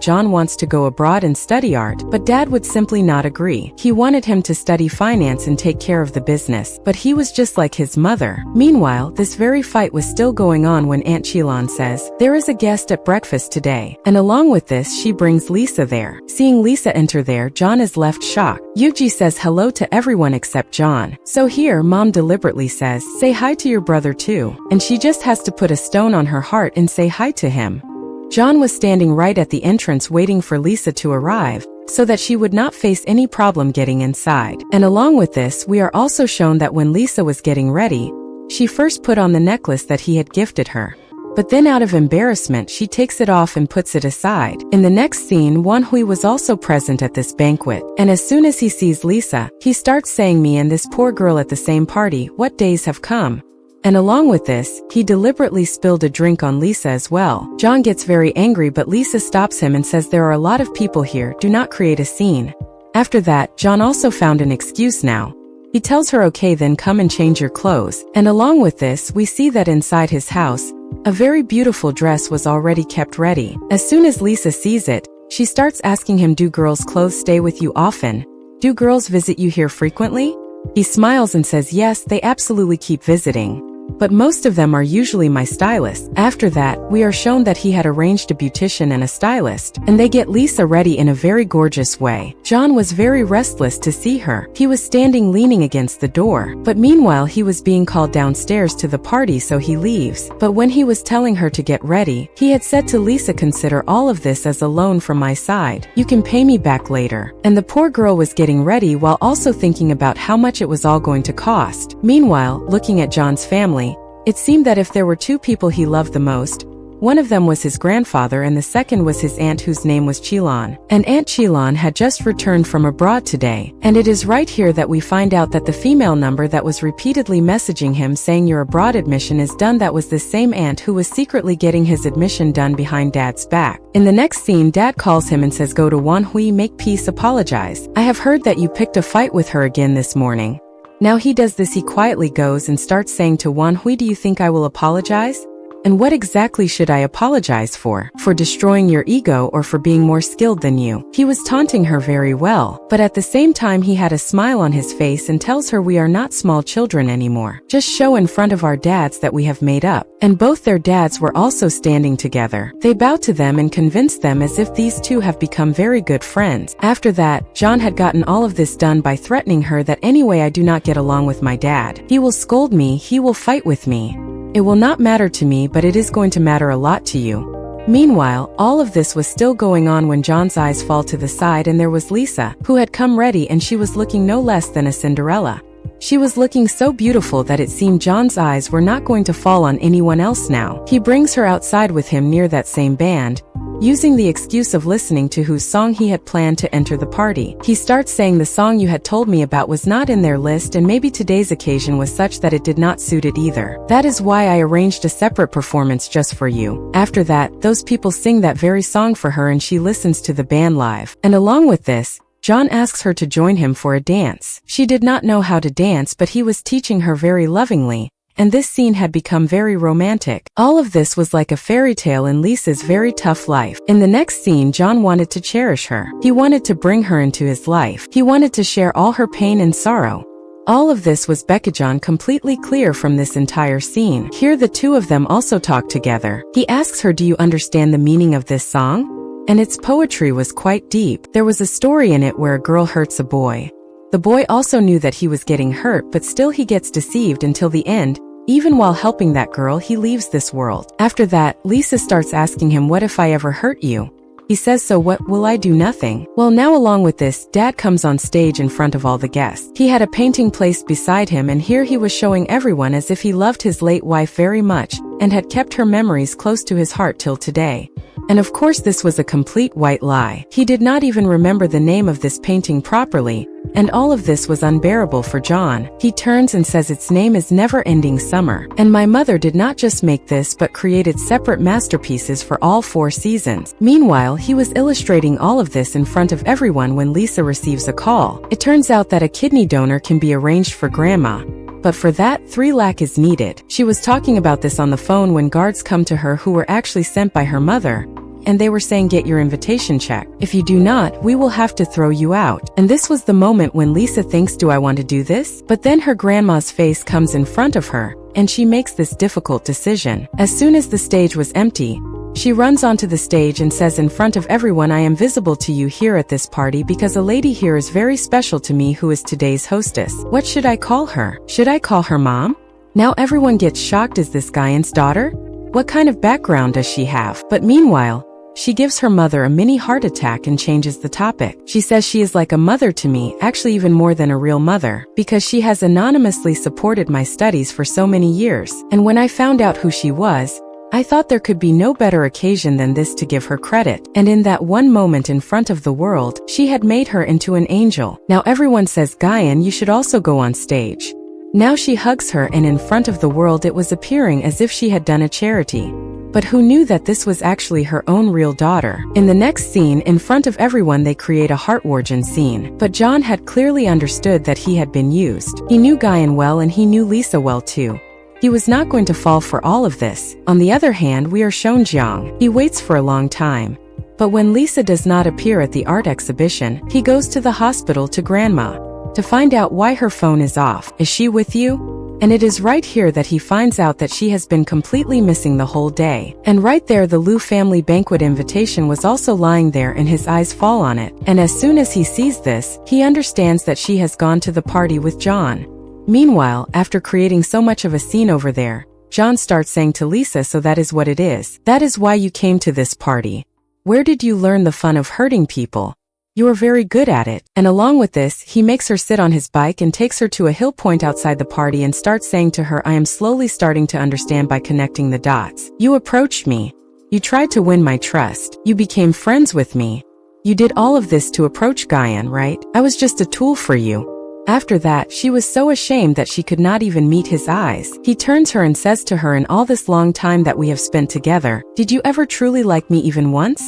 John wants to go abroad and study art, but Dad would simply not agree. He wanted him to study finance and take care of the business, but he was just like his mother. Meanwhile, this very fight was still going on when Aunt Qilan says, there is a guest at breakfast today, and along with this she brings Lisa there. Seeing Lisa enter there, John is left shocked. Yuji says hello to everyone except John. So here, Mom deliberately says, say hi to your brother too, and she just has to put a stone on her heart and say hi to him. John was standing right at the entrance waiting for Lisa to arrive, so that she would not face any problem getting inside. And along with this, we are also shown that when Lisa was getting ready, she first put on the necklace that he had gifted her. But then out of embarrassment, she takes it off and puts it aside. In the next scene, Wan Hui was also present at this banquet, and as soon as he sees Lisa, he starts saying me and this poor girl at the same party, what days have come. And along with this, he deliberately spilled a drink on Lisa as well. John gets very angry, but Lisa stops him and says there are a lot of people here, do not create a scene. After that, John also found an excuse now. He tells her okay, then come and change your clothes. And along with this, we see that inside his house, a very beautiful dress was already kept ready. As soon as Lisa sees it, She starts asking him, do girls' clothes stay with you often? Do girls visit you here frequently? He smiles and says yes, they absolutely keep visiting. But most of them are usually my stylists. After that, we are shown that he had arranged a beautician and a stylist, and they get Lisa ready in a very gorgeous way. John was very restless to see her. He was standing leaning against the door, but meanwhile he was being called downstairs to the party, so he leaves. But when he was telling her to get ready, he had said to Lisa, consider all of this as a loan from my side. You can pay me back later. And the poor girl was getting ready while also thinking about how much it was all going to cost. Meanwhile, looking at John's family, it seemed that if there were two people he loved the most, one of them was his grandfather and the second was his aunt, whose name was Chilon. And Aunt Chilon had just returned from abroad today. And it is right here that we find out that the female number that was repeatedly messaging him saying your abroad admission is done, that was the same aunt who was secretly getting his admission done behind Dad's back. In the next scene, Dad calls him and says, go to Wan Hui, make peace, apologize. I have heard that you picked a fight with her again this morning. Now he does this, he quietly goes and starts saying to Wan Hui, do you think I will apologize? And what exactly should I apologize for? For destroying your ego or for being more skilled than you? He was taunting her very well, but at the same time he had a smile on his face and tells her we are not small children anymore. Just show in front of our dads that we have made up. And both their dads were also standing together. They bow to them and convince them as if these two have become very good friends. After that, John had gotten all of this done by threatening her that anyway I do not get along with my dad. He will scold me, he will fight with me. It will not matter to me, but it is going to matter a lot to you. Meanwhile, all of this was still going on when John's eyes fall to the side and there was Lisa, who had come ready, and she was looking no less than a Cinderella. She was looking so beautiful that it seemed John's eyes were not going to fall on anyone else now. He brings her outside with him near that same band, using the excuse of listening to whose song he had planned to enter the party. He starts saying the song you had told me about was not in their list, and maybe today's occasion was such that it did not suit it either. That is why I arranged a separate performance just for you. After that, those people sing that very song for her and she listens to the band live. And along with this, John asks her to join him for a dance. She did not know how to dance, but he was teaching her very lovingly, and this scene had become very romantic. All of this was like a fairy tale in Lisa's very tough life. In the next scene, John wanted to cherish her. He wanted to bring her into his life. He wanted to share all her pain and sorrow. All of this was John completely clear from this entire scene. Here the two of them also talk together. He asks her, do you understand the meaning of this song? And its poetry was quite deep. There was a story in it where a girl hurts a boy. The boy also knew that he was getting hurt, but still he gets deceived until the end. Even while helping that girl, he leaves this world. After that, Lisa starts asking him, what if I ever hurt you? He says, so what, will I do nothing? Well, now along with this, Dad comes on stage in front of all the guests. He had a painting placed beside him, and here he was showing everyone as if he loved his late wife very much and had kept her memories close to his heart till today. And of course this was a complete white lie. He did not even remember the name of this painting properly, and all of this was unbearable for John. He turns and says its name is Never Ending Summer. And my mother did not just make this but created separate masterpieces for all 4 seasons. Meanwhile, he was illustrating all of this in front of everyone when Lisa receives a call. It turns out that a kidney donor can be arranged for Grandma, but for that, 3 lakh is needed. She was talking about this on the phone when guards come to her who were actually sent by her mother, and they were saying, get your invitation check. If you do not, we will have to throw you out. And this was the moment when Lisa thinks, do I want to do this? But then her grandma's face comes in front of her, and she makes this difficult decision. As soon as the stage was empty, she runs onto the stage and says in front of everyone, I am visible to you here at this party because a lady here is very special to me who is today's hostess. What should I call her? Should I call her mom? Now everyone gets shocked. Is this Guyan's daughter? What kind of background does she have? But meanwhile, she gives her mother a mini heart attack and changes the topic. She says she is like a mother to me, actually even more than a real mother, because she has anonymously supported my studies for so many years. And when I found out who she was, I thought there could be no better occasion than this to give her credit. And in that one moment in front of the world, she had made her into an angel. Now everyone says, Guyan, you should also go on stage. Now she hugs her, and in front of the world it was appearing as if she had done a charity. But who knew that this was actually her own real daughter? In the next scene, in front of everyone, they create a heart-wrenching scene. But John had clearly understood that he had been used. He knew Guyan well, and he knew Lisa well too. He was not going to fall for all of this. On the other hand, we are shown Jiang. He waits for a long time. But when Lisa does not appear at the art exhibition, he goes to the hospital to Grandma to find out why her phone is off. Is she with you? And it is right here that he finds out that she has been completely missing the whole day. And right there the Liu family banquet invitation was also lying there and his eyes fall on it. And as soon as he sees this, he understands that she has gone to the party with John. Meanwhile, after creating so much of a scene over there, John starts saying to Lisa, so that is what it is. That is why you came to this party. Where did you learn the fun of hurting people? You are very good at it. And along with this, he makes her sit on his bike and takes her to a hill point outside the party and starts saying to her, I am slowly starting to understand by connecting the dots. You approached me. You tried to win my trust. You became friends with me. You did all of this to approach Guyan, right? I was just a tool for you. After that, she was so ashamed that she could not even meet his eyes. He turns her and says to her, in all this long time that we have spent together, did you ever truly like me even once?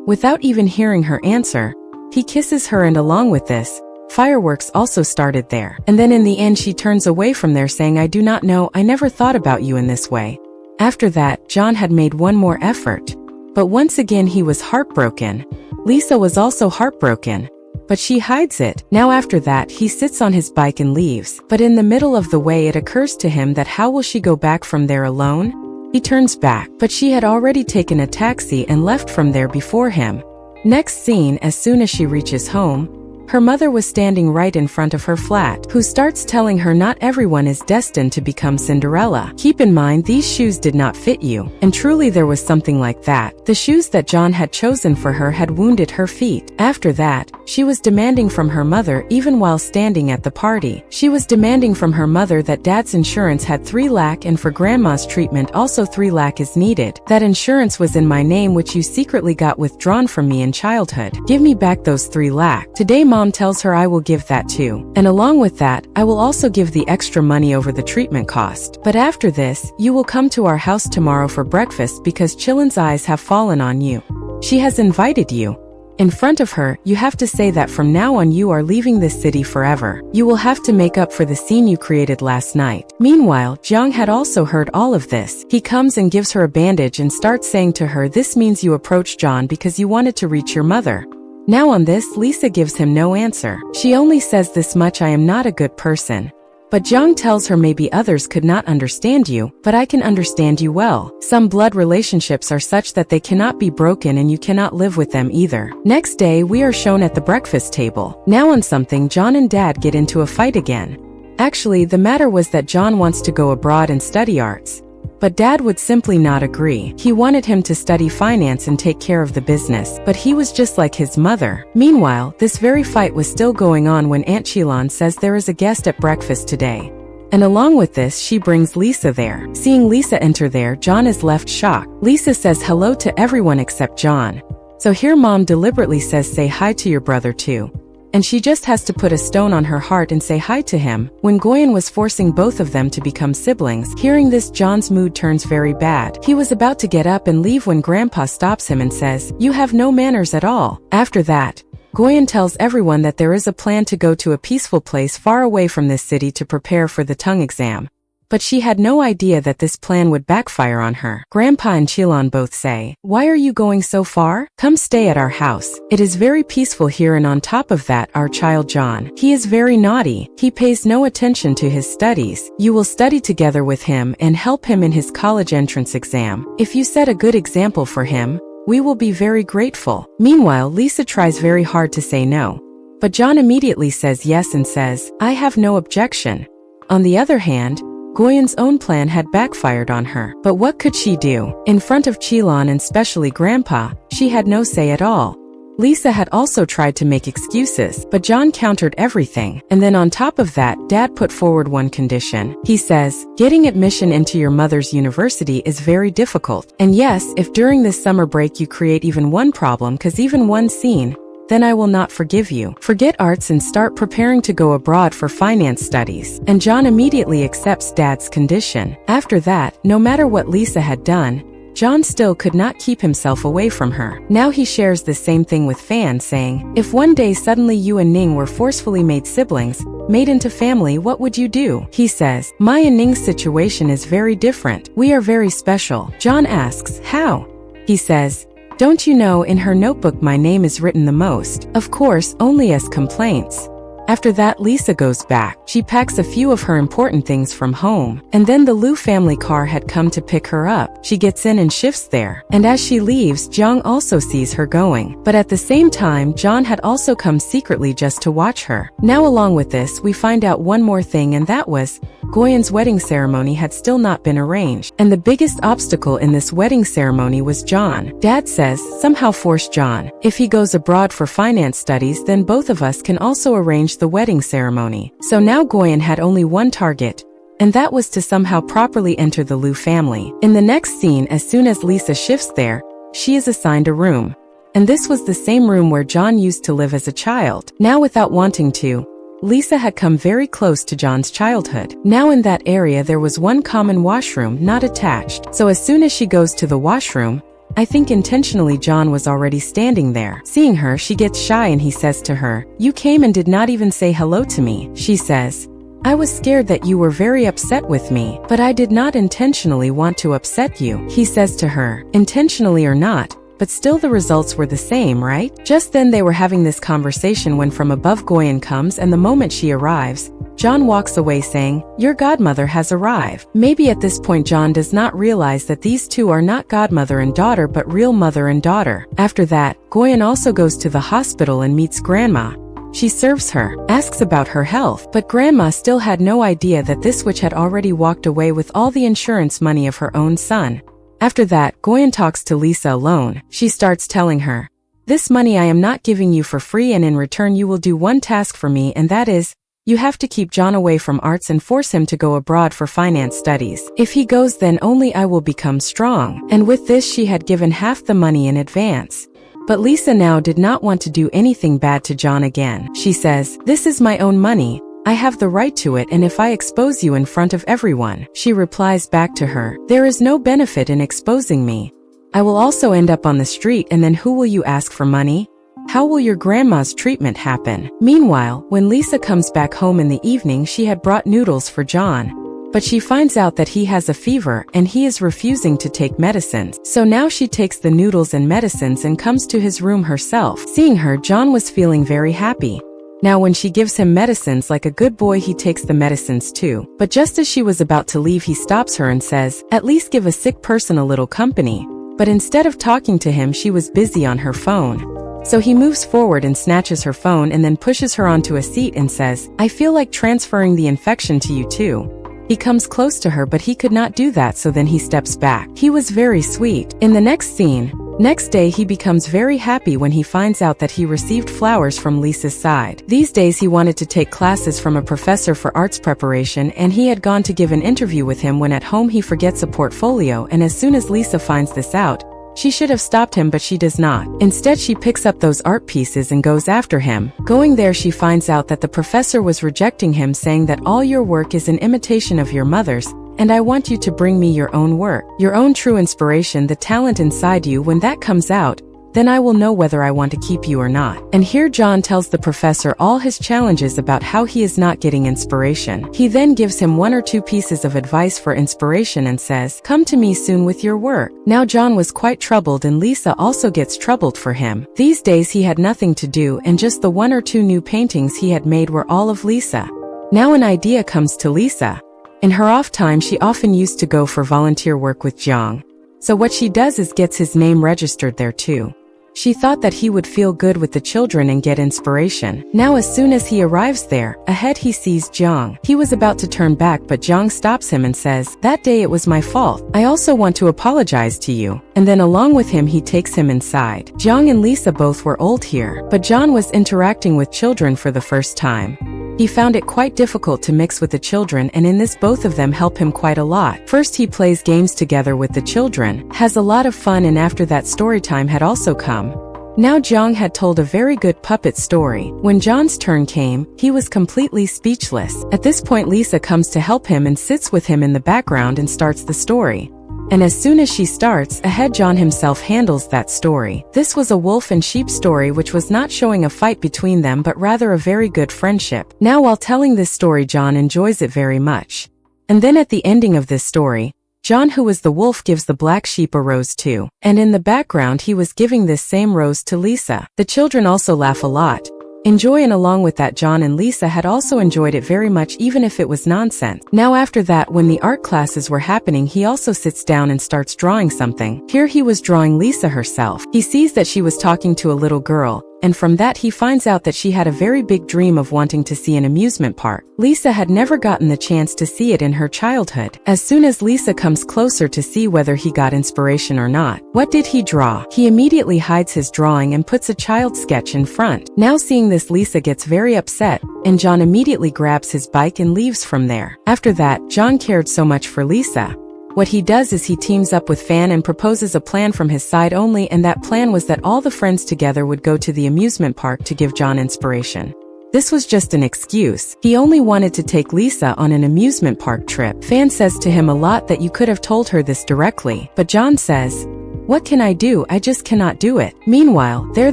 Without even hearing her answer, he kisses her, and along with this, fireworks also started there. And then in the end she turns away from there saying, I do not know, I never thought about you in this way. After that, John had made one more effort. But once again he was heartbroken. Lisa was also heartbroken. But she hides it. Now after that he sits on his bike and leaves. But in the middle of the way it occurs to him that how will she go back from there alone? He turns back, but she had already taken a taxi and left from there before him. Next scene, as soon as she reaches home, her mother was standing right in front of her flat, who starts telling her not everyone is destined to become Cinderella. Keep in mind these shoes did not fit you, and truly there was something like that. The shoes that John had chosen for her had wounded her feet. After that, she was demanding from her mother even while standing at the party. She was demanding from her mother that Dad's insurance had 3 lakh and for Grandma's treatment also 3 lakh is needed. That insurance was in my name which you secretly got withdrawn from me in childhood. Give me back those 3 lakh. Today Mom tells her I will give that too. And along with that, I will also give the extra money over the treatment cost. But after this, you will come to our house tomorrow for breakfast because Chillin's eyes have fallen on you. She has invited you. In front of her, you have to say that from now on you are leaving this city forever. You will have to make up for the scene you created last night. Meanwhile, Jiang had also heard all of this. He comes and gives her a bandage and starts saying to her, this means you approached John because you wanted to reach your mother. Now on this, Lisa gives him no answer. She only says this much, I am not a good person. But Jiang tells her maybe others could not understand you, but I can understand you well. Some blood relationships are such that they cannot be broken and you cannot live with them either. Next day, we are shown at the breakfast table. Now on something, John and Dad get into a fight again. Actually, the matter was that John wants to go abroad and study arts. But Dad would simply not agree. He wanted him to study finance and take care of the business, but he was just like his mother. Meanwhile, this very fight was still going on when Aunt Qilin says there is a guest at breakfast today. And along with this, she brings Lisa there. Seeing Lisa enter there, John is left shocked. Lisa says hello to everyone except John. So here Mom deliberately says say hi to your brother too. And she just has to put a stone on her heart and say hi to him. When Goyen was forcing both of them to become siblings, hearing this John's mood turns very bad. He was about to get up and leave when Grandpa stops him and says, you have no manners at all. After that, Goyen tells everyone that there is a plan to go to a peaceful place far away from this city to prepare for the tongue exam. But she had no idea that this plan would backfire on her. Grandpa and Qilin both say, why are you going so far? Come stay at our house. It is very peaceful here, and on top of that, our child John. He is very naughty. He pays no attention to his studies. You will study together with him and help him in his college entrance exam. If you set a good example for him, we will be very grateful. Meanwhile, Lisa tries very hard to say no. But John immediately says yes and says, I have no objection. On the other hand, Goyen's own plan had backfired on her. But what could she do? In front of Qilin and especially Grandpa, she had no say at all. Lisa had also tried to make excuses, but John countered everything. And then on top of that, Dad put forward one condition. He says, getting admission into your mother's university is very difficult. And yes, if during this summer break you create even one problem, cause even one scene, then I will not forgive you. Forget arts and start preparing to go abroad for finance studies. And John immediately accepts Dad's condition. After that, no matter what Lisa had done, John still could not keep himself away from her. Now he shares the same thing with Fan, saying, if one day suddenly you and Ning were forcefully made siblings, made into family, what would you do? He says, my and Ning's situation is very different. We are very special. John asks, how? He says, Don't you know, in her notebook my name is written the most, of course, only as complaints. After that, Lisa goes back. She packs a few of her important things from home, and then the Liu family car had come to pick her up. She gets in and shifts there, and as she leaves, Jung also sees her going. But at the same time, John had also come secretly just to watch her. Now along with this, we find out one more thing, and that was, Goyen's wedding ceremony had still not been arranged, and the biggest obstacle in this wedding ceremony was John. Dad says, somehow force John. If he goes abroad for finance studies, then both of us can also arrange the wedding ceremony. So now Goyen had only one target, and that was to somehow properly enter the Liu family. In the next scene, as soon as Lisa shifts there, she is assigned a room. And this was the same room where John used to live as a child. Now without wanting to, Lisa had come very close to John's childhood. Now in that area there was one common washroom not attached. So as soon as she goes to the washroom, I think intentionally John was already standing there. Seeing her, she gets shy and he says to her, "You came and did not even say hello to me." She says, "I was scared that you were very upset with me, but I did not intentionally want to upset you." He says to her, "Intentionally or not, but still the results were the same, right?" Just then they were having this conversation when from above Goyen comes, and the moment she arrives, John walks away saying, "Your godmother has arrived." Maybe at this point John does not realize that these two are not godmother and daughter but real mother and daughter. After that, Goyen also goes to the hospital and meets Grandma. She serves her, asks about her health, but Grandma still had no idea that this witch had already walked away with all the insurance money of her own son. After that, Goyen talks to Lisa alone. She starts telling her, "This money I am not giving you for free, and in return you will do one task for me, and that is, you have to keep John away from arts and force him to go abroad for finance studies. If he goes, then only I will become strong." And with this she had given half the money in advance. But Lisa now did not want to do anything bad to John again. She says, "This is my own money. I have the right to it, and if I expose you in front of everyone," she replies back to her, "There is no benefit in exposing me. I will also end up on the street, and then who will you ask for money? How will your grandma's treatment happen?" Meanwhile, when Lisa comes back home in the evening, she had brought noodles for John. But she finds out that he has a fever and he is refusing to take medicines. So now she takes the noodles and medicines and comes to his room herself. Seeing her, John was feeling very happy. Now when she gives him medicines like a good boy, he takes the medicines too. But just as she was about to leave, he stops her and says, "At least give a sick person a little company." But instead of talking to him, she was busy on her phone. So he moves forward and snatches her phone and then pushes her onto a seat and says, "I feel like transferring the infection to you too." He comes close to her, but he could not do that, so then he steps back. He was very sweet. In the next scene, next day he becomes very happy when he finds out that he received flowers from Lisa's side. These days he wanted to take classes from a professor for arts preparation, and he had gone to give an interview with him when at home he forgets a portfolio, and as soon as Lisa finds this out, she should have stopped him, but she does not. Instead, she picks up those art pieces and goes after him. Going there, she finds out that the professor was rejecting him, saying that all your work is an imitation of your mother's, and I want you to bring me your own work, your own true inspiration, the talent inside you. When that comes out, then I will know whether I want to keep you or not. And here John tells the professor all his challenges about how he is not getting inspiration. He then gives him one or two pieces of advice for inspiration and says, "Come to me soon with your work." Now John was quite troubled, and Lisa also gets troubled for him. These days he had nothing to do, and just the one or two new paintings he had made were all of Lisa. Now an idea comes to Lisa. In her off time she often used to go for volunteer work with Jiang. So what she does is gets his name registered there too. She thought that he would feel good with the children and get inspiration. Now as soon as he arrives there, ahead he sees Jiang. He was about to turn back, but Jiang stops him and says, "That day it was my fault. I also want to apologize to you." And then along with him he takes him inside. Jiang and Lisa both were old here, but John was interacting with children for the first time. He found it quite difficult to mix with the children, and in this both of them help him quite a lot. First he plays games together with the children, has a lot of fun, and after that story time had also come. Now Jiang had told a very good puppet story. When John's turn came, he was completely speechless. At this point Lisa comes to help him and sits with him in the background and starts the story. And as soon as she starts, ahead John himself handles that story. This was a wolf and sheep story, which was not showing a fight between them but rather a very good friendship. Now while telling this story, John enjoys it very much. And then at the ending of this story, John, who was the wolf, gives the black sheep a rose too. And in the background he was giving this same rose to Lisa. The children also laugh a lot. Enjoy, and along with that John and Lisa had also enjoyed it very much, even if it was nonsense. Now after that, when the art classes were happening, he also sits down and starts drawing something. Here he was drawing Lisa herself. He sees that she was talking to a little girl, and from that he finds out that she had a very big dream of wanting to see an amusement park. Lisa had never gotten the chance to see it in her childhood. As soon as Lisa comes closer to see whether he got inspiration or not, what did he draw? He immediately hides his drawing and puts a child sketch in front. Now seeing this, Lisa gets very upset, and John immediately grabs his bike and leaves from there. After that, John cared so much for Lisa. What he does is he teams up with Fan and proposes a plan from his side only, and that plan was that all the friends together would go to the amusement park to give John inspiration. This was just an excuse. He only wanted to take Lisa on an amusement park trip. Fan says to him a lot that you could have told her this directly, but John says, "What can I do? I just cannot do it." Meanwhile, there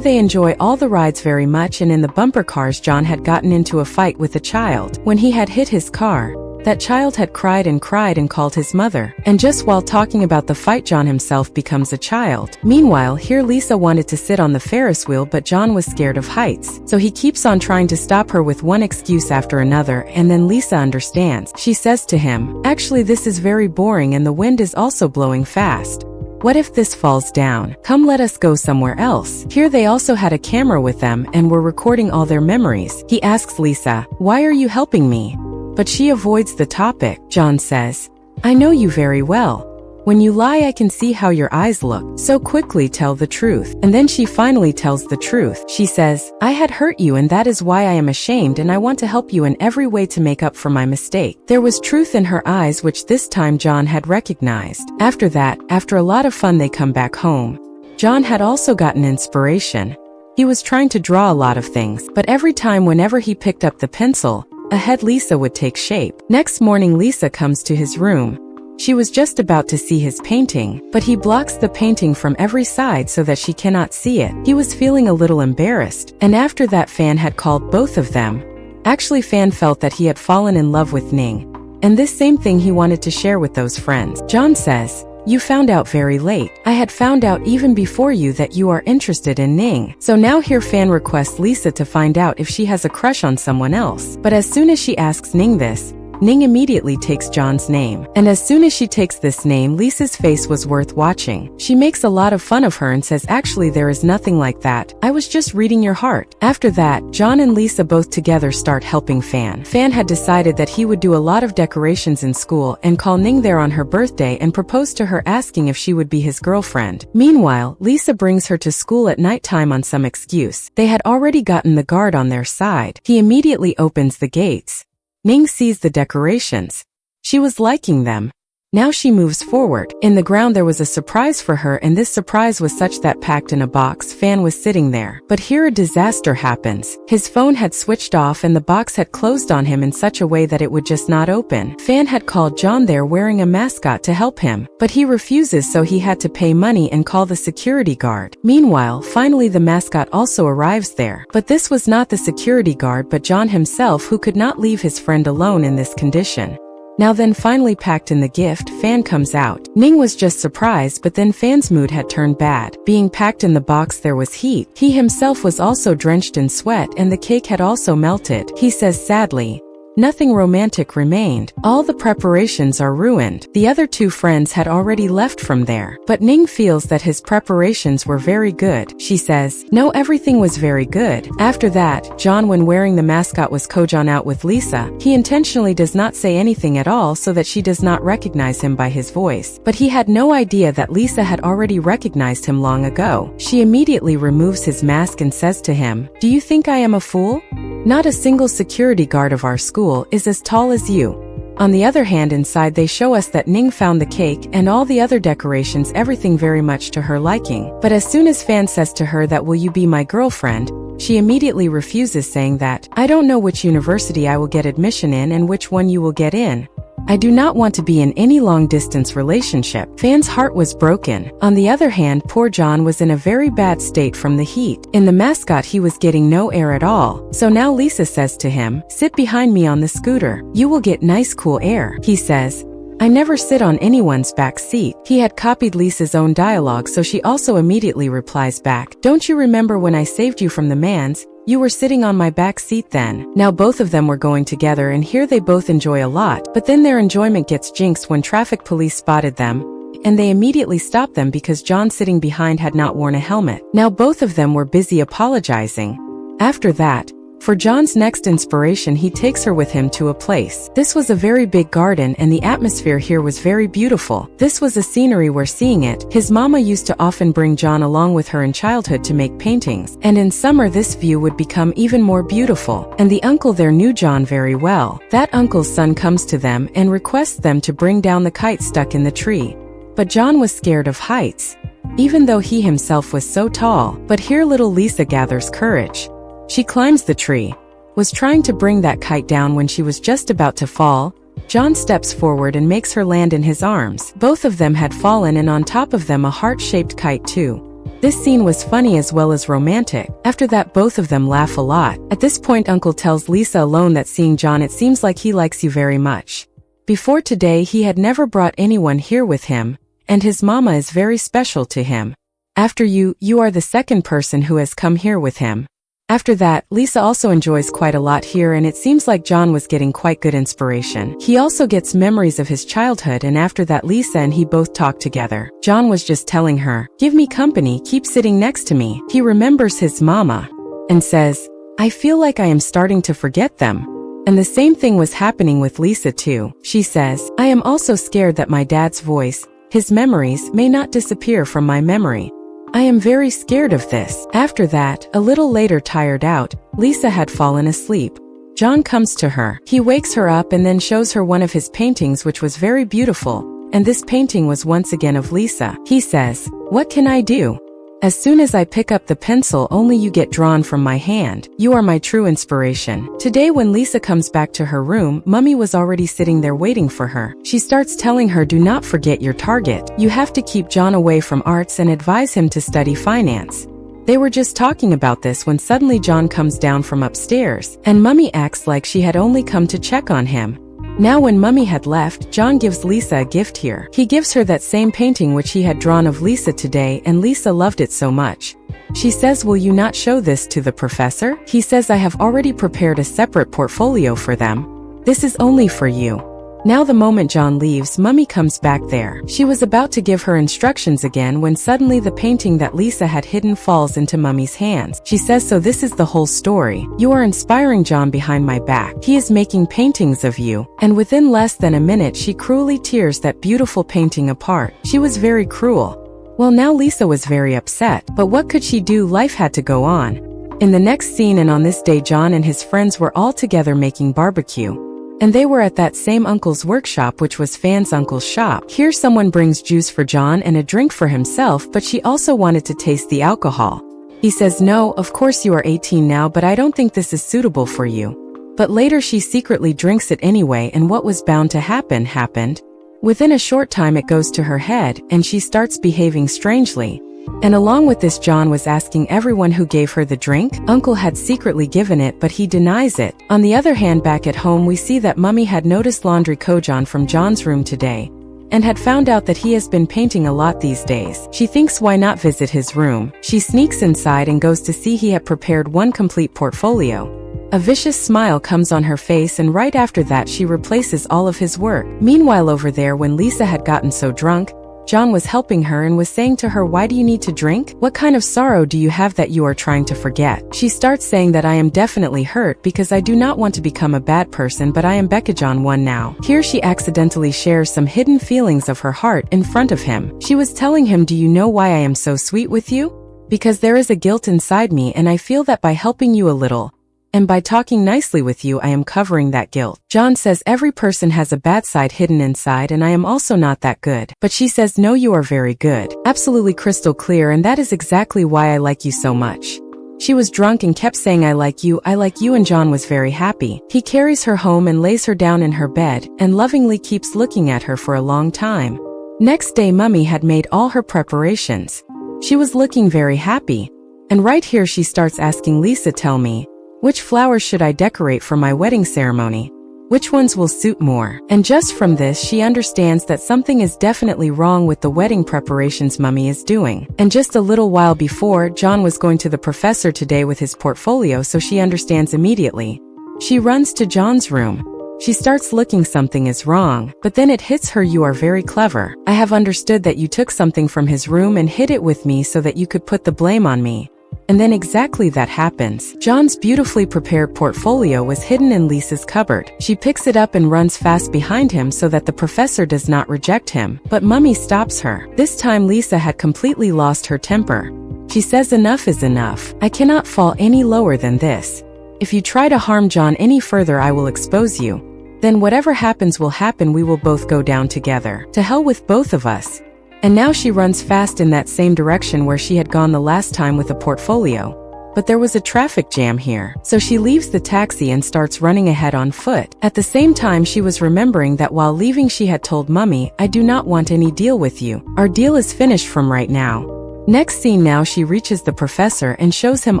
they enjoy all the rides very much, and in the bumper cars John had gotten into a fight with a child. When he had hit his car, that child had cried and called his mother. And just while talking about the fight, John himself becomes a child. Meanwhile, here Lisa wanted to sit on the Ferris wheel, but John was scared of heights. So he keeps on trying to stop her with one excuse after another, and then Lisa understands. She says to him, "Actually, this is very boring and the wind is also blowing fast. What if this falls down? Come, let us go somewhere else." Here they also had a camera with them and were recording all their memories. He asks Lisa, "Why are you helping me?" But she avoids the topic. John says, "I know you very well. When you lie, I can see how your eyes look. So quickly tell the truth." And then she finally tells the truth. She says, "I had hurt you, and that is why I am ashamed, and I want to help you in every way to make up for my mistake." There was truth in her eyes, which this time John had recognized. After that, after a lot of fun, they come back home. John had also gotten inspiration. He was trying to draw a lot of things, but every time whenever he picked up the pencil, a head Lisa would take shape. Next morning, Lisa comes to his room. She was just about to see his painting, but he blocks the painting from every side so that she cannot see it. He was feeling a little embarrassed, and after that Fan had called both of them. Actually, Fan felt that he had fallen in love with Ning, and this same thing he wanted to share with those friends. John says, "You found out very late. I had found out even before you that you are interested in Ning." So now here Fan requests Lisa to find out if she has a crush on someone else. But as soon as she asks Ning this, Ning immediately takes John's name. And as soon as she takes this name, Lisa's face was worth watching. She makes a lot of fun of her and says, "Actually, there is nothing like that. I was just reading your heart." After that, John and Lisa both together start helping Fan. Fan had decided that he would do a lot of decorations in school and call Ning there on her birthday and propose to her, asking if she would be his girlfriend. Meanwhile, Lisa brings her to school at nighttime on some excuse. They had already gotten the guard on their side. He immediately opens the gates. Ning sees the decorations. She was liking them. Now she moves forward. In the ground there was a surprise for her, and this surprise was such that packed in a box, Fan was sitting there. But here a disaster happens. His phone had switched off and the box had closed on him in such a way that it would just not open. Fan had called John there wearing a mascot to help him, but he refuses, so he had to pay money and call the security guard. Meanwhile, finally the mascot also arrives there. But this was not the security guard but John himself, who could not leave his friend alone in this condition. Now then, finally packed in the gift, Fan comes out. Ning was just surprised, but then Fan's mood had turned bad. Being packed in the box there was heat. He himself was also drenched in sweat, and the cake had also melted. He says sadly, "Nothing romantic remained. All the preparations are ruined." The other two friends had already left from there, but Ning feels that his preparations were very good. She says, "No, everything was very good." After that, John, when wearing the mascot, was Kdrama out with Lisa. He intentionally does not say anything at all so that she does not recognize him by his voice. But he had no idea that Lisa had already recognized him long ago. She immediately removes his mask and says to him, "Do you think I am a fool? Not a single security guard of our school is as tall as you." On the other hand, inside they show us that Ning found the cake and all the other decorations, everything very much to her liking. But as soon as Fan says to her that, "Will you be my girlfriend?" she immediately refuses, saying that, "I don't know which university I will get admission in and which one you will get in. I do not want to be in any long-distance relationship." Fan's heart was broken. On the other hand, poor John was in a very bad state from the heat. In the mascot he was getting no air at all. So now Lisa says to him, "Sit behind me on the scooter. You will get nice cool air." He says, I never sit on anyone's back seat. He had copied Lisa's own dialogue, so she also immediately replies back, don't you remember when I saved you from the man's? You were sitting on my back seat then. Now both of them were going together, and here they both enjoy a lot, but then their enjoyment gets jinxed when traffic police spotted them, and they immediately stopped them because John sitting behind had not worn a helmet. Now both of them were busy apologizing. After that, for John's next inspiration, he takes her with him to a place. This was a very big garden, and the atmosphere here was very beautiful. This was a scenery where seeing it, his mama used to often bring John along with her in childhood to make paintings, and in summer this view would become even more beautiful. And the uncle there knew John very well. That uncle's son comes to them and requests them to bring down the kite stuck in the tree. But John was scared of heights, even though he himself was so tall. But here little Lisa gathers courage. She climbs the tree, was trying to bring that kite down when she was just about to fall. John steps forward and makes her land in his arms. Both of them had fallen, and on top of them a heart-shaped kite too. This scene was funny as well as romantic. After that both of them laugh a lot. At this point Uncle tells Lisa alone that seeing John, it seems like he likes you very much. Before today he had never brought anyone here with him, and his mama is very special to him. After you are the second person who has come here with him. After that, Lisa also enjoys quite a lot here, and it seems like John was getting quite good inspiration. He also gets memories of his childhood, and after that Lisa and he both talk together. John was just telling her, give me company, keep sitting next to me. He remembers his mama and says, I feel like I am starting to forget them. And the same thing was happening with Lisa too. She says, I am also scared that my dad's voice, his memories, may not disappear from my memory. I am very scared of this. After that, a little later, tired out, Lisa had fallen asleep. John comes to her. He wakes her up and then shows her one of his paintings, which was very beautiful, and this painting was once again of Lisa. He says, what can I do? As soon as I pick up the pencil, only you get drawn from my hand. You are my true inspiration. Today when Lisa comes back to her room, Mummy was already sitting there waiting for her. She starts telling her, do not forget your target. You have to keep John away from arts and advise him to study finance. They were just talking about this when suddenly John comes down from upstairs, and Mummy acts like she had only come to check on him. Now when Mummy had left, John gives Lisa a gift here. He gives her that same painting which he had drawn of Lisa today, and Lisa loved it so much. She says, will you not show this to the professor? He says, I have already prepared a separate portfolio for them. This is only for you. Now the moment John leaves, Mummy comes back there. She was about to give her instructions again when suddenly the painting that Lisa had hidden falls into Mummy's hands. She says, so this is the whole story. You are inspiring John behind my back. He is making paintings of you. And within less than a minute she cruelly tears that beautiful painting apart. She was very cruel. Well, now Lisa was very upset, but what could she do? Life had to go on. In the next scene, and on this day John and his friends were all together making barbecue. And they were at that same uncle's workshop, which was Fan's uncle's shop. Here someone brings juice for John and a drink for himself, but she also wanted to taste the alcohol. He says, no, of course you are 18 now, but I don't think this is suitable for you. But later she secretly drinks it anyway, and what was bound to happen happened. Within a short time it goes to her head, and she starts behaving strangely. And along with this, John was asking everyone who gave her the drink. Uncle had secretly given it, but he denies it. On the other hand, back at home we see that Mummy had noticed laundry Kdrama from John's room today, and had found out that he has been painting a lot these days. She thinks why not visit his room. She sneaks inside and goes to see he had prepared one complete portfolio. A vicious smile comes on her face, and right after that she replaces all of his work. Meanwhile over there, when Lisa had gotten so drunk, John was helping her and was saying to her, why do you need to drink? What kind of sorrow do you have that you are trying to forget? She starts saying that I am definitely hurt because I do not want to become a bad person, but I am John 1 now. Here she accidentally shares some hidden feelings of her heart in front of him. She was telling him, do you know why I am so sweet with you? Because there is a guilt inside me, and I feel that by helping you a little, and by talking nicely with you, I am covering that guilt. John says every person has a bad side hidden inside, and I am also not that good. But she says, no, you are very good. Absolutely crystal clear, and that is exactly why I like you so much. She was drunk and kept saying I like you, and John was very happy. He carries her home and lays her down in her bed, and lovingly keeps looking at her for a long time. Next day Mummy had made all her preparations. She was looking very happy. And right here she starts asking Lisa, tell me, which flowers should I decorate for my wedding ceremony? Which ones will suit more? And just from this she understands that something is definitely wrong with the wedding preparations Mummy is doing. And just a little while before, John was going to the professor today with his portfolio, so she understands immediately. She runs to John's room. She starts looking, something is wrong, but then it hits her, you are very clever. I have understood that you took something from his room and hid it with me so that you could put the blame on me. And then exactly that happens. John's beautifully prepared portfolio was hidden in Lisa's cupboard. She picks it up and runs fast behind him so that the professor does not reject him, but Mummy stops her. This time Lisa had completely lost her temper. She says enough is enough. I cannot fall any lower than this. If you try to harm John any further I will expose you. Then whatever happens will happen, we will both go down together. To hell with both of us. And now she runs fast in that same direction where she had gone the last time with a portfolio. But there was a traffic jam here, so she leaves the taxi and starts running ahead on foot. At the same time she was remembering that while leaving she had told Mummy, I do not want any deal with you. Our deal is finished from right now. Next scene, now she reaches the professor and shows him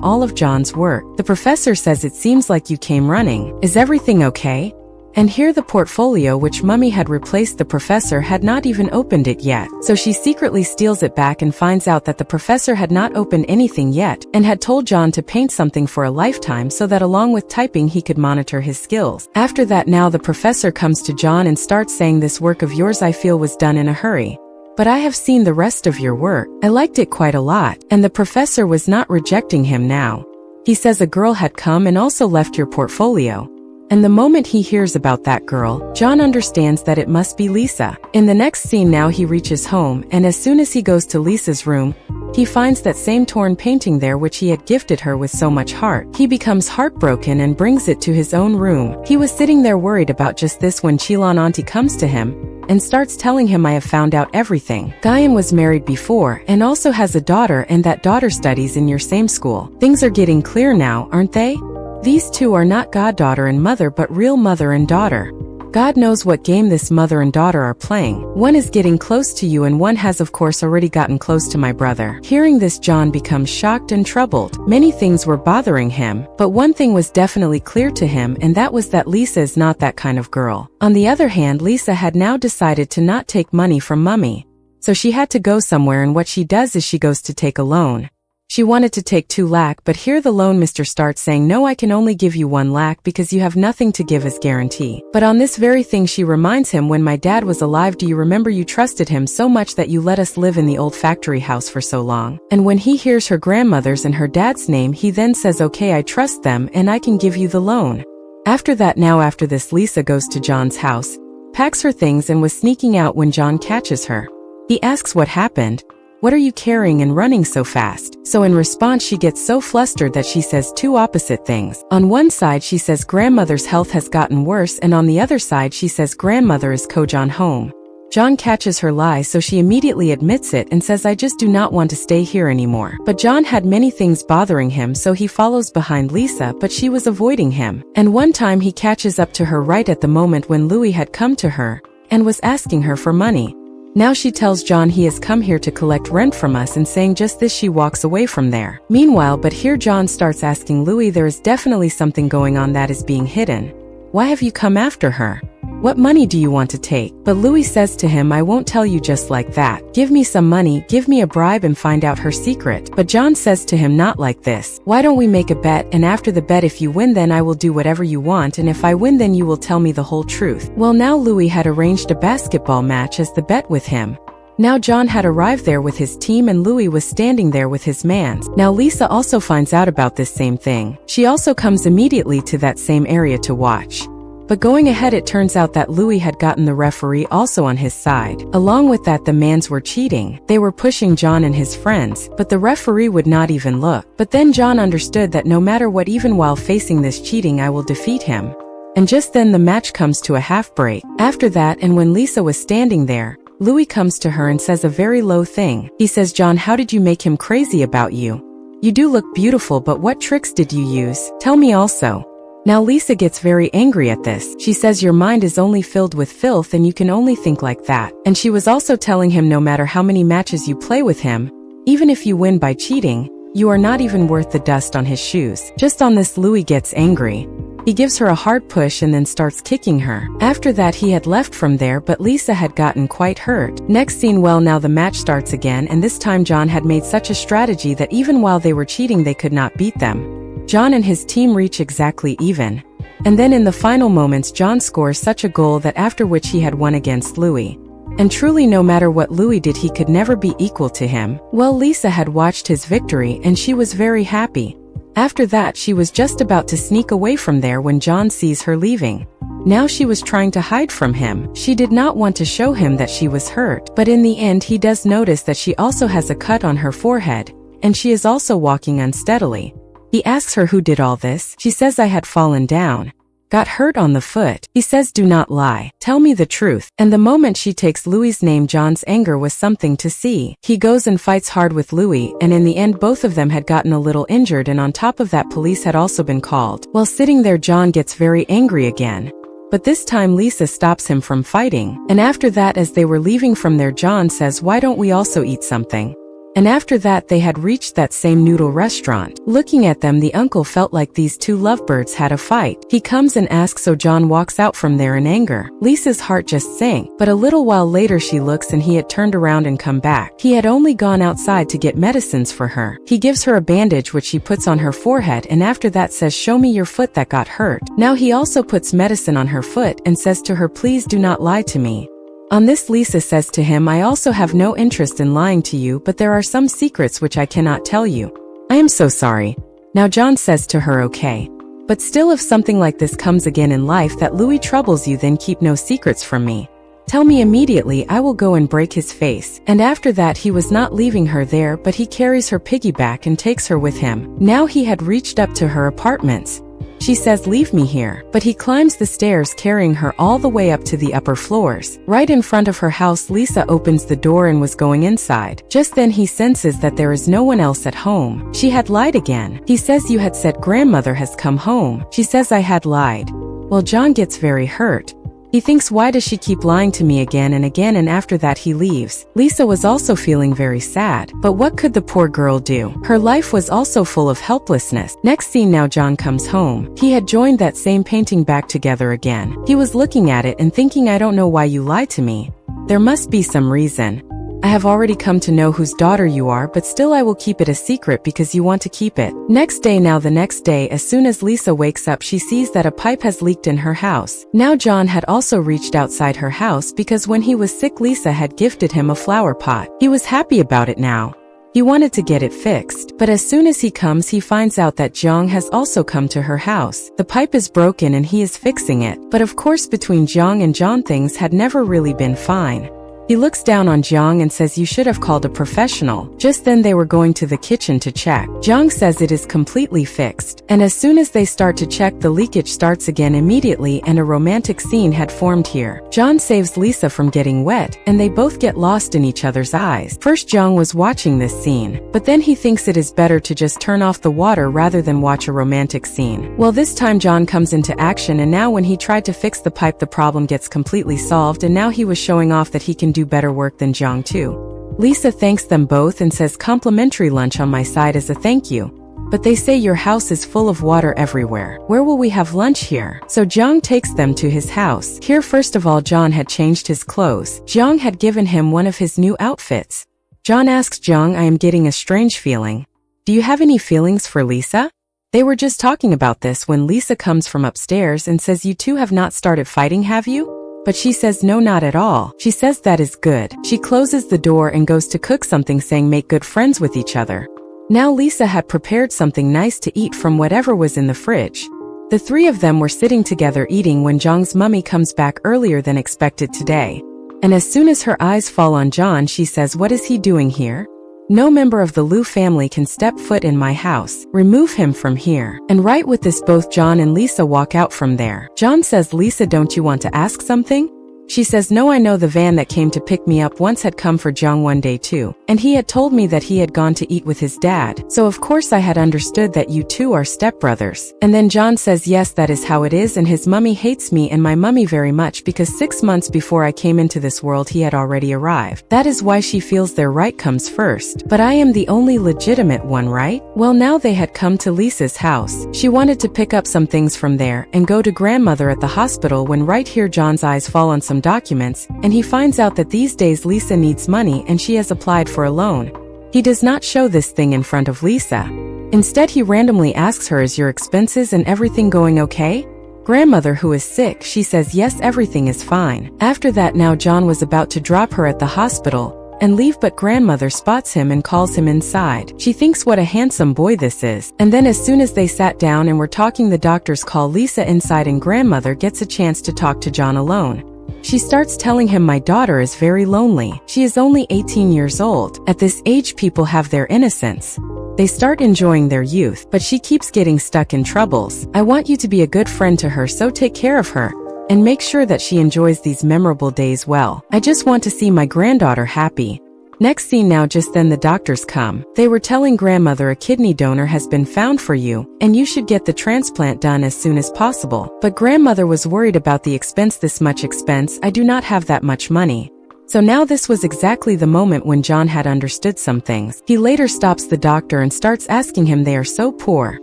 all of John's work. The professor says, it seems like you came running. Is everything okay? And here the portfolio which Mummy had replaced the professor had not even opened it yet. So she secretly steals it back and finds out that the professor had not opened anything yet and had told John to paint something for a lifetime so that along with typing he could monitor his skills. After that, now the professor comes to John and starts saying, this work of yours I feel was done in a hurry. But I have seen the rest of your work. I liked it quite a lot. And the professor was not rejecting him now. He says a girl had come and also left your portfolio. And the moment he hears about that girl, John understands that it must be Lisa. In the next scene, now he reaches home, and as soon as he goes to Lisa's room, he finds that same torn painting there which he had gifted her with so much heart. He becomes heartbroken and brings it to his own room. He was sitting there worried about just this when Chilan Auntie comes to him and starts telling him, I have found out everything. Guyan was married before and also has a daughter, and that daughter studies in your same school. Things are getting clear now, aren't they? These two are not goddaughter and mother but real mother and daughter. God knows what game this mother and daughter are playing. One is getting close to you and one has of course already gotten close to my brother. Hearing this, John becomes shocked and troubled. Many things were bothering him, but one thing was definitely clear to him, and that was that Lisa is not that kind of girl. On the other hand, Lisa had now decided to not take money from Mummy. So she had to go somewhere, and what she does is she goes to take a loan. She wanted to take 2 lakh, but here the loan Mr. starts saying, no, I can only give you 1 lakh because you have nothing to give as guarantee. But on this very thing she reminds him, when my dad was alive, do you remember you trusted him so much that you let us live in the old factory house for so long? And when he hears her grandmother's and her dad's name, he then says, okay, I trust them and I can give you the loan. After that, now after this, Lisa goes to John's house, packs her things and was sneaking out when John catches her. He asks what happened. What are you carrying and running so fast? So in response she gets so flustered that she says 2 opposite things. On one side she says grandmother's health has gotten worse, and on the other side she says grandmother is John home. John catches her lie, so she immediately admits it and says, I just do not want to stay here anymore. But John had many things bothering him, so he follows behind Lisa, but she was avoiding him. And one time he catches up to her right at the moment when Louis had come to her and was asking her for money. Now she tells John he has come here to collect rent from us, and saying just this she walks away from there. Meanwhile, but here John starts asking Louis, there is definitely something going on that is being hidden. Why have you come after her? What money do you want to take? But Louis says to him, I won't tell you just like that. Give me some money, give me a bribe and find out her secret. But John says to him, not like this. Why don't we make a bet, and after the bet if you win then I will do whatever you want, and if I win then you will tell me the whole truth. Well, now Louis had arranged a basketball match as the bet with him. Now John had arrived there with his team and Louis was standing there with his mans. Now Lisa also finds out about this same thing. She also comes immediately to that same area to watch. But going ahead, it turns out that Louis had gotten the referee also on his side. Along with that, the mans were cheating. They were pushing John and his friends, but the referee would not even look. But then John understood that no matter what, even while facing this cheating, I will defeat him. And just then the match comes to a half break. After that, and when Lisa was standing there, Louis comes to her and says a very low thing. He says, John, how did you make him crazy about you? You do look beautiful, but what tricks did you use? Tell me also. Now Lisa gets very angry at this. She says your mind is only filled with filth and you can only think like that. And she was also telling him no matter how many matches you play with him, even if you win by cheating, you are not even worth the dust on his shoes. Just on this, Louis gets angry. He gives her a hard push and then starts kicking her. After that he had left from there, but Lisa had gotten quite hurt. Next scene, well, now the match starts again, and this time John had made such a strategy that even while they were cheating they could not beat them. John and his team reach exactly even. And then in the final moments John scores such a goal that after which he had won against Louis. And truly no matter what Louis did he could never be equal to him. Well, Lisa had watched his victory and she was very happy. After that she was just about to sneak away from there when John sees her leaving. Now she was trying to hide from him. She did not want to show him that she was hurt, but in the end he does notice that she also has a cut on her forehead, and she is also walking unsteadily. He asks her who did all this. She says, I had fallen down. Got hurt on the foot. He says, do not lie. Tell me the truth. And the moment she takes Louis's name, John's anger was something to see. He goes and fights hard with Louis, and in the end both of them had gotten a little injured, and on top of that police had also been called. While sitting there John gets very angry again. But this time Lisa stops him from fighting. And after that as they were leaving from there John says, why don't we also eat something? And after that they had reached that same noodle restaurant. Looking at them the uncle felt like these two lovebirds had a fight. He comes and asks, so John walks out from there in anger. Lisa's heart just sank, but a little while later she looks and he had turned around and come back. He had only gone outside to get medicines for her. He gives her a bandage which she puts on her forehead, and after that says, show me your foot that got hurt. Now he also puts medicine on her foot and says to her, please do not lie to me. On this Lisa says to him, I also have no interest in lying to you, but there are some secrets which I cannot tell you. I am so sorry. Now John says to her, okay. But still, if something like this comes again in life that Louis troubles you, then keep no secrets from me. Tell me immediately, I will go and break his face. And after that he was not leaving her there, but he carries her piggyback and takes her with him. Now he had reached up to her apartments. She says, leave me here. But he climbs the stairs carrying her all the way up to the upper floors. Right in front of her house Lisa opens the door and was going inside. Just then he senses that there is no one else at home. She had lied again. He says, you had said grandmother has come home. She says, I had lied. Well, John gets very hurt. He thinks, why does she keep lying to me again and again, and after that he leaves. Lisa was also feeling very sad, but what could the poor girl do? Her life was also full of helplessness. Next scene, now John comes home. He had joined that same painting back together again. He was looking at it and thinking, I don't know why you lied to me. There must be some reason. I have already come to know whose daughter you are, but still I will keep it a secret because you want to keep it. Next day, now the next day, as soon as Lisa wakes up, she sees that a pipe has leaked in her house. Now John had also reached outside her house because when he was sick, Lisa had gifted him a flower pot. He was happy about it now. He wanted to get it fixed, but as soon as he comes, he finds out that Jiang has also come to her house. The pipe is broken and he is fixing it, but of course between Jiang and John things had never really been fine. He looks down on Jiang and says, you should have called a professional. Just then they were going to the kitchen to check. Jiang says it is completely fixed. And as soon as they start to check, the leakage starts again immediately and a romantic scene had formed here. John saves Lisa from getting wet and they both get lost in each other's eyes. First Jiang was watching this scene, but then he thinks it is better to just turn off the water rather than watch a romantic scene. Well, this time John comes into action, and now when he tried to fix the pipe, the problem gets completely solved, and now he was showing off that he can do better work than Jiang too. Lisa thanks them both and says, complimentary lunch on my side as a thank you. But they say your house is full of water everywhere. Where will we have lunch here? So Jiang takes them to his house. Here first of all John had changed his clothes. Jiang had given him one of his new outfits. John asks Jiang, I am getting a strange feeling. Do you have any feelings for Lisa? They were just talking about this when Lisa comes from upstairs and says, you two have not started fighting, have you? But she says, no, not at all. She says that is good. She closes the door and goes to cook something, saying make good friends with each other. Now Lisa had prepared something nice to eat from whatever was in the fridge. The three of them were sitting together eating when Jiang's mummy comes back earlier than expected today. And as soon as her eyes fall on John, she says, what is he doing here? No member of the Liu family can step foot in my house. Remove him from here. And right with this, both John and Lisa walk out from there. John says, Lisa, don't you want to ask something? She says no, I know the van that came to pick me up once had come for Jung one day too, and he had told me that he had gone to eat with his dad, so of course I had understood that you two are stepbrothers. And then John says yes, that is how it is, and his mummy hates me and my mummy very much because 6 months before I came into this world he had already arrived. That is why she feels their right comes first. But I am the only legitimate one, right? Well, now they had come to Lisa's house. She wanted to pick up some things from there and go to grandmother at the hospital when right here John's eyes fall on some documents, and he finds out that these days Lisa needs money and she has applied for a loan. He does not show this thing in front of Lisa. Instead, he randomly asks her, is your expenses and everything going okay? Grandmother, who is sick, she says yes, everything is fine. After that, now John was about to drop her at the hospital and leave, but grandmother spots him and calls him inside. She thinks what a handsome boy this is. And then as soon as they sat down and were talking, the doctors call Lisa inside and grandmother gets a chance to talk to John alone. She starts telling him, my daughter is very lonely. She is only 18 years old. At this age, people have their innocence. They start enjoying their youth, but she keeps getting stuck in troubles. I want you to be a good friend to her, so take care of her and make sure that she enjoys these memorable days well. I just want to see my granddaughter happy. Next scene, now just then the doctors come. They were telling grandmother a kidney donor has been found for you, and you should get the transplant done as soon as possible. But grandmother was worried about the expense. This much expense, I do not have that much money. So now this was exactly the moment when John had understood some things. He later stops the doctor and starts asking him, they are so poor.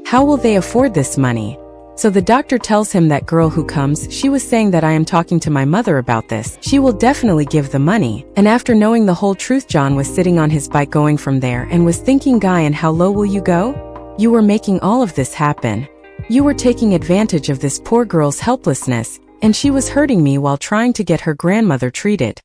How will they afford this money? So the doctor tells him, that girl who comes, she was saying that I am talking to my mother about this. She will definitely give the money. And after knowing the whole truth, John was sitting on his bike going from there and was thinking, Guy, and how low will you go? You were making all of this happen. You were taking advantage of this poor girl's helplessness, and she was hurting me while trying to get her grandmother treated.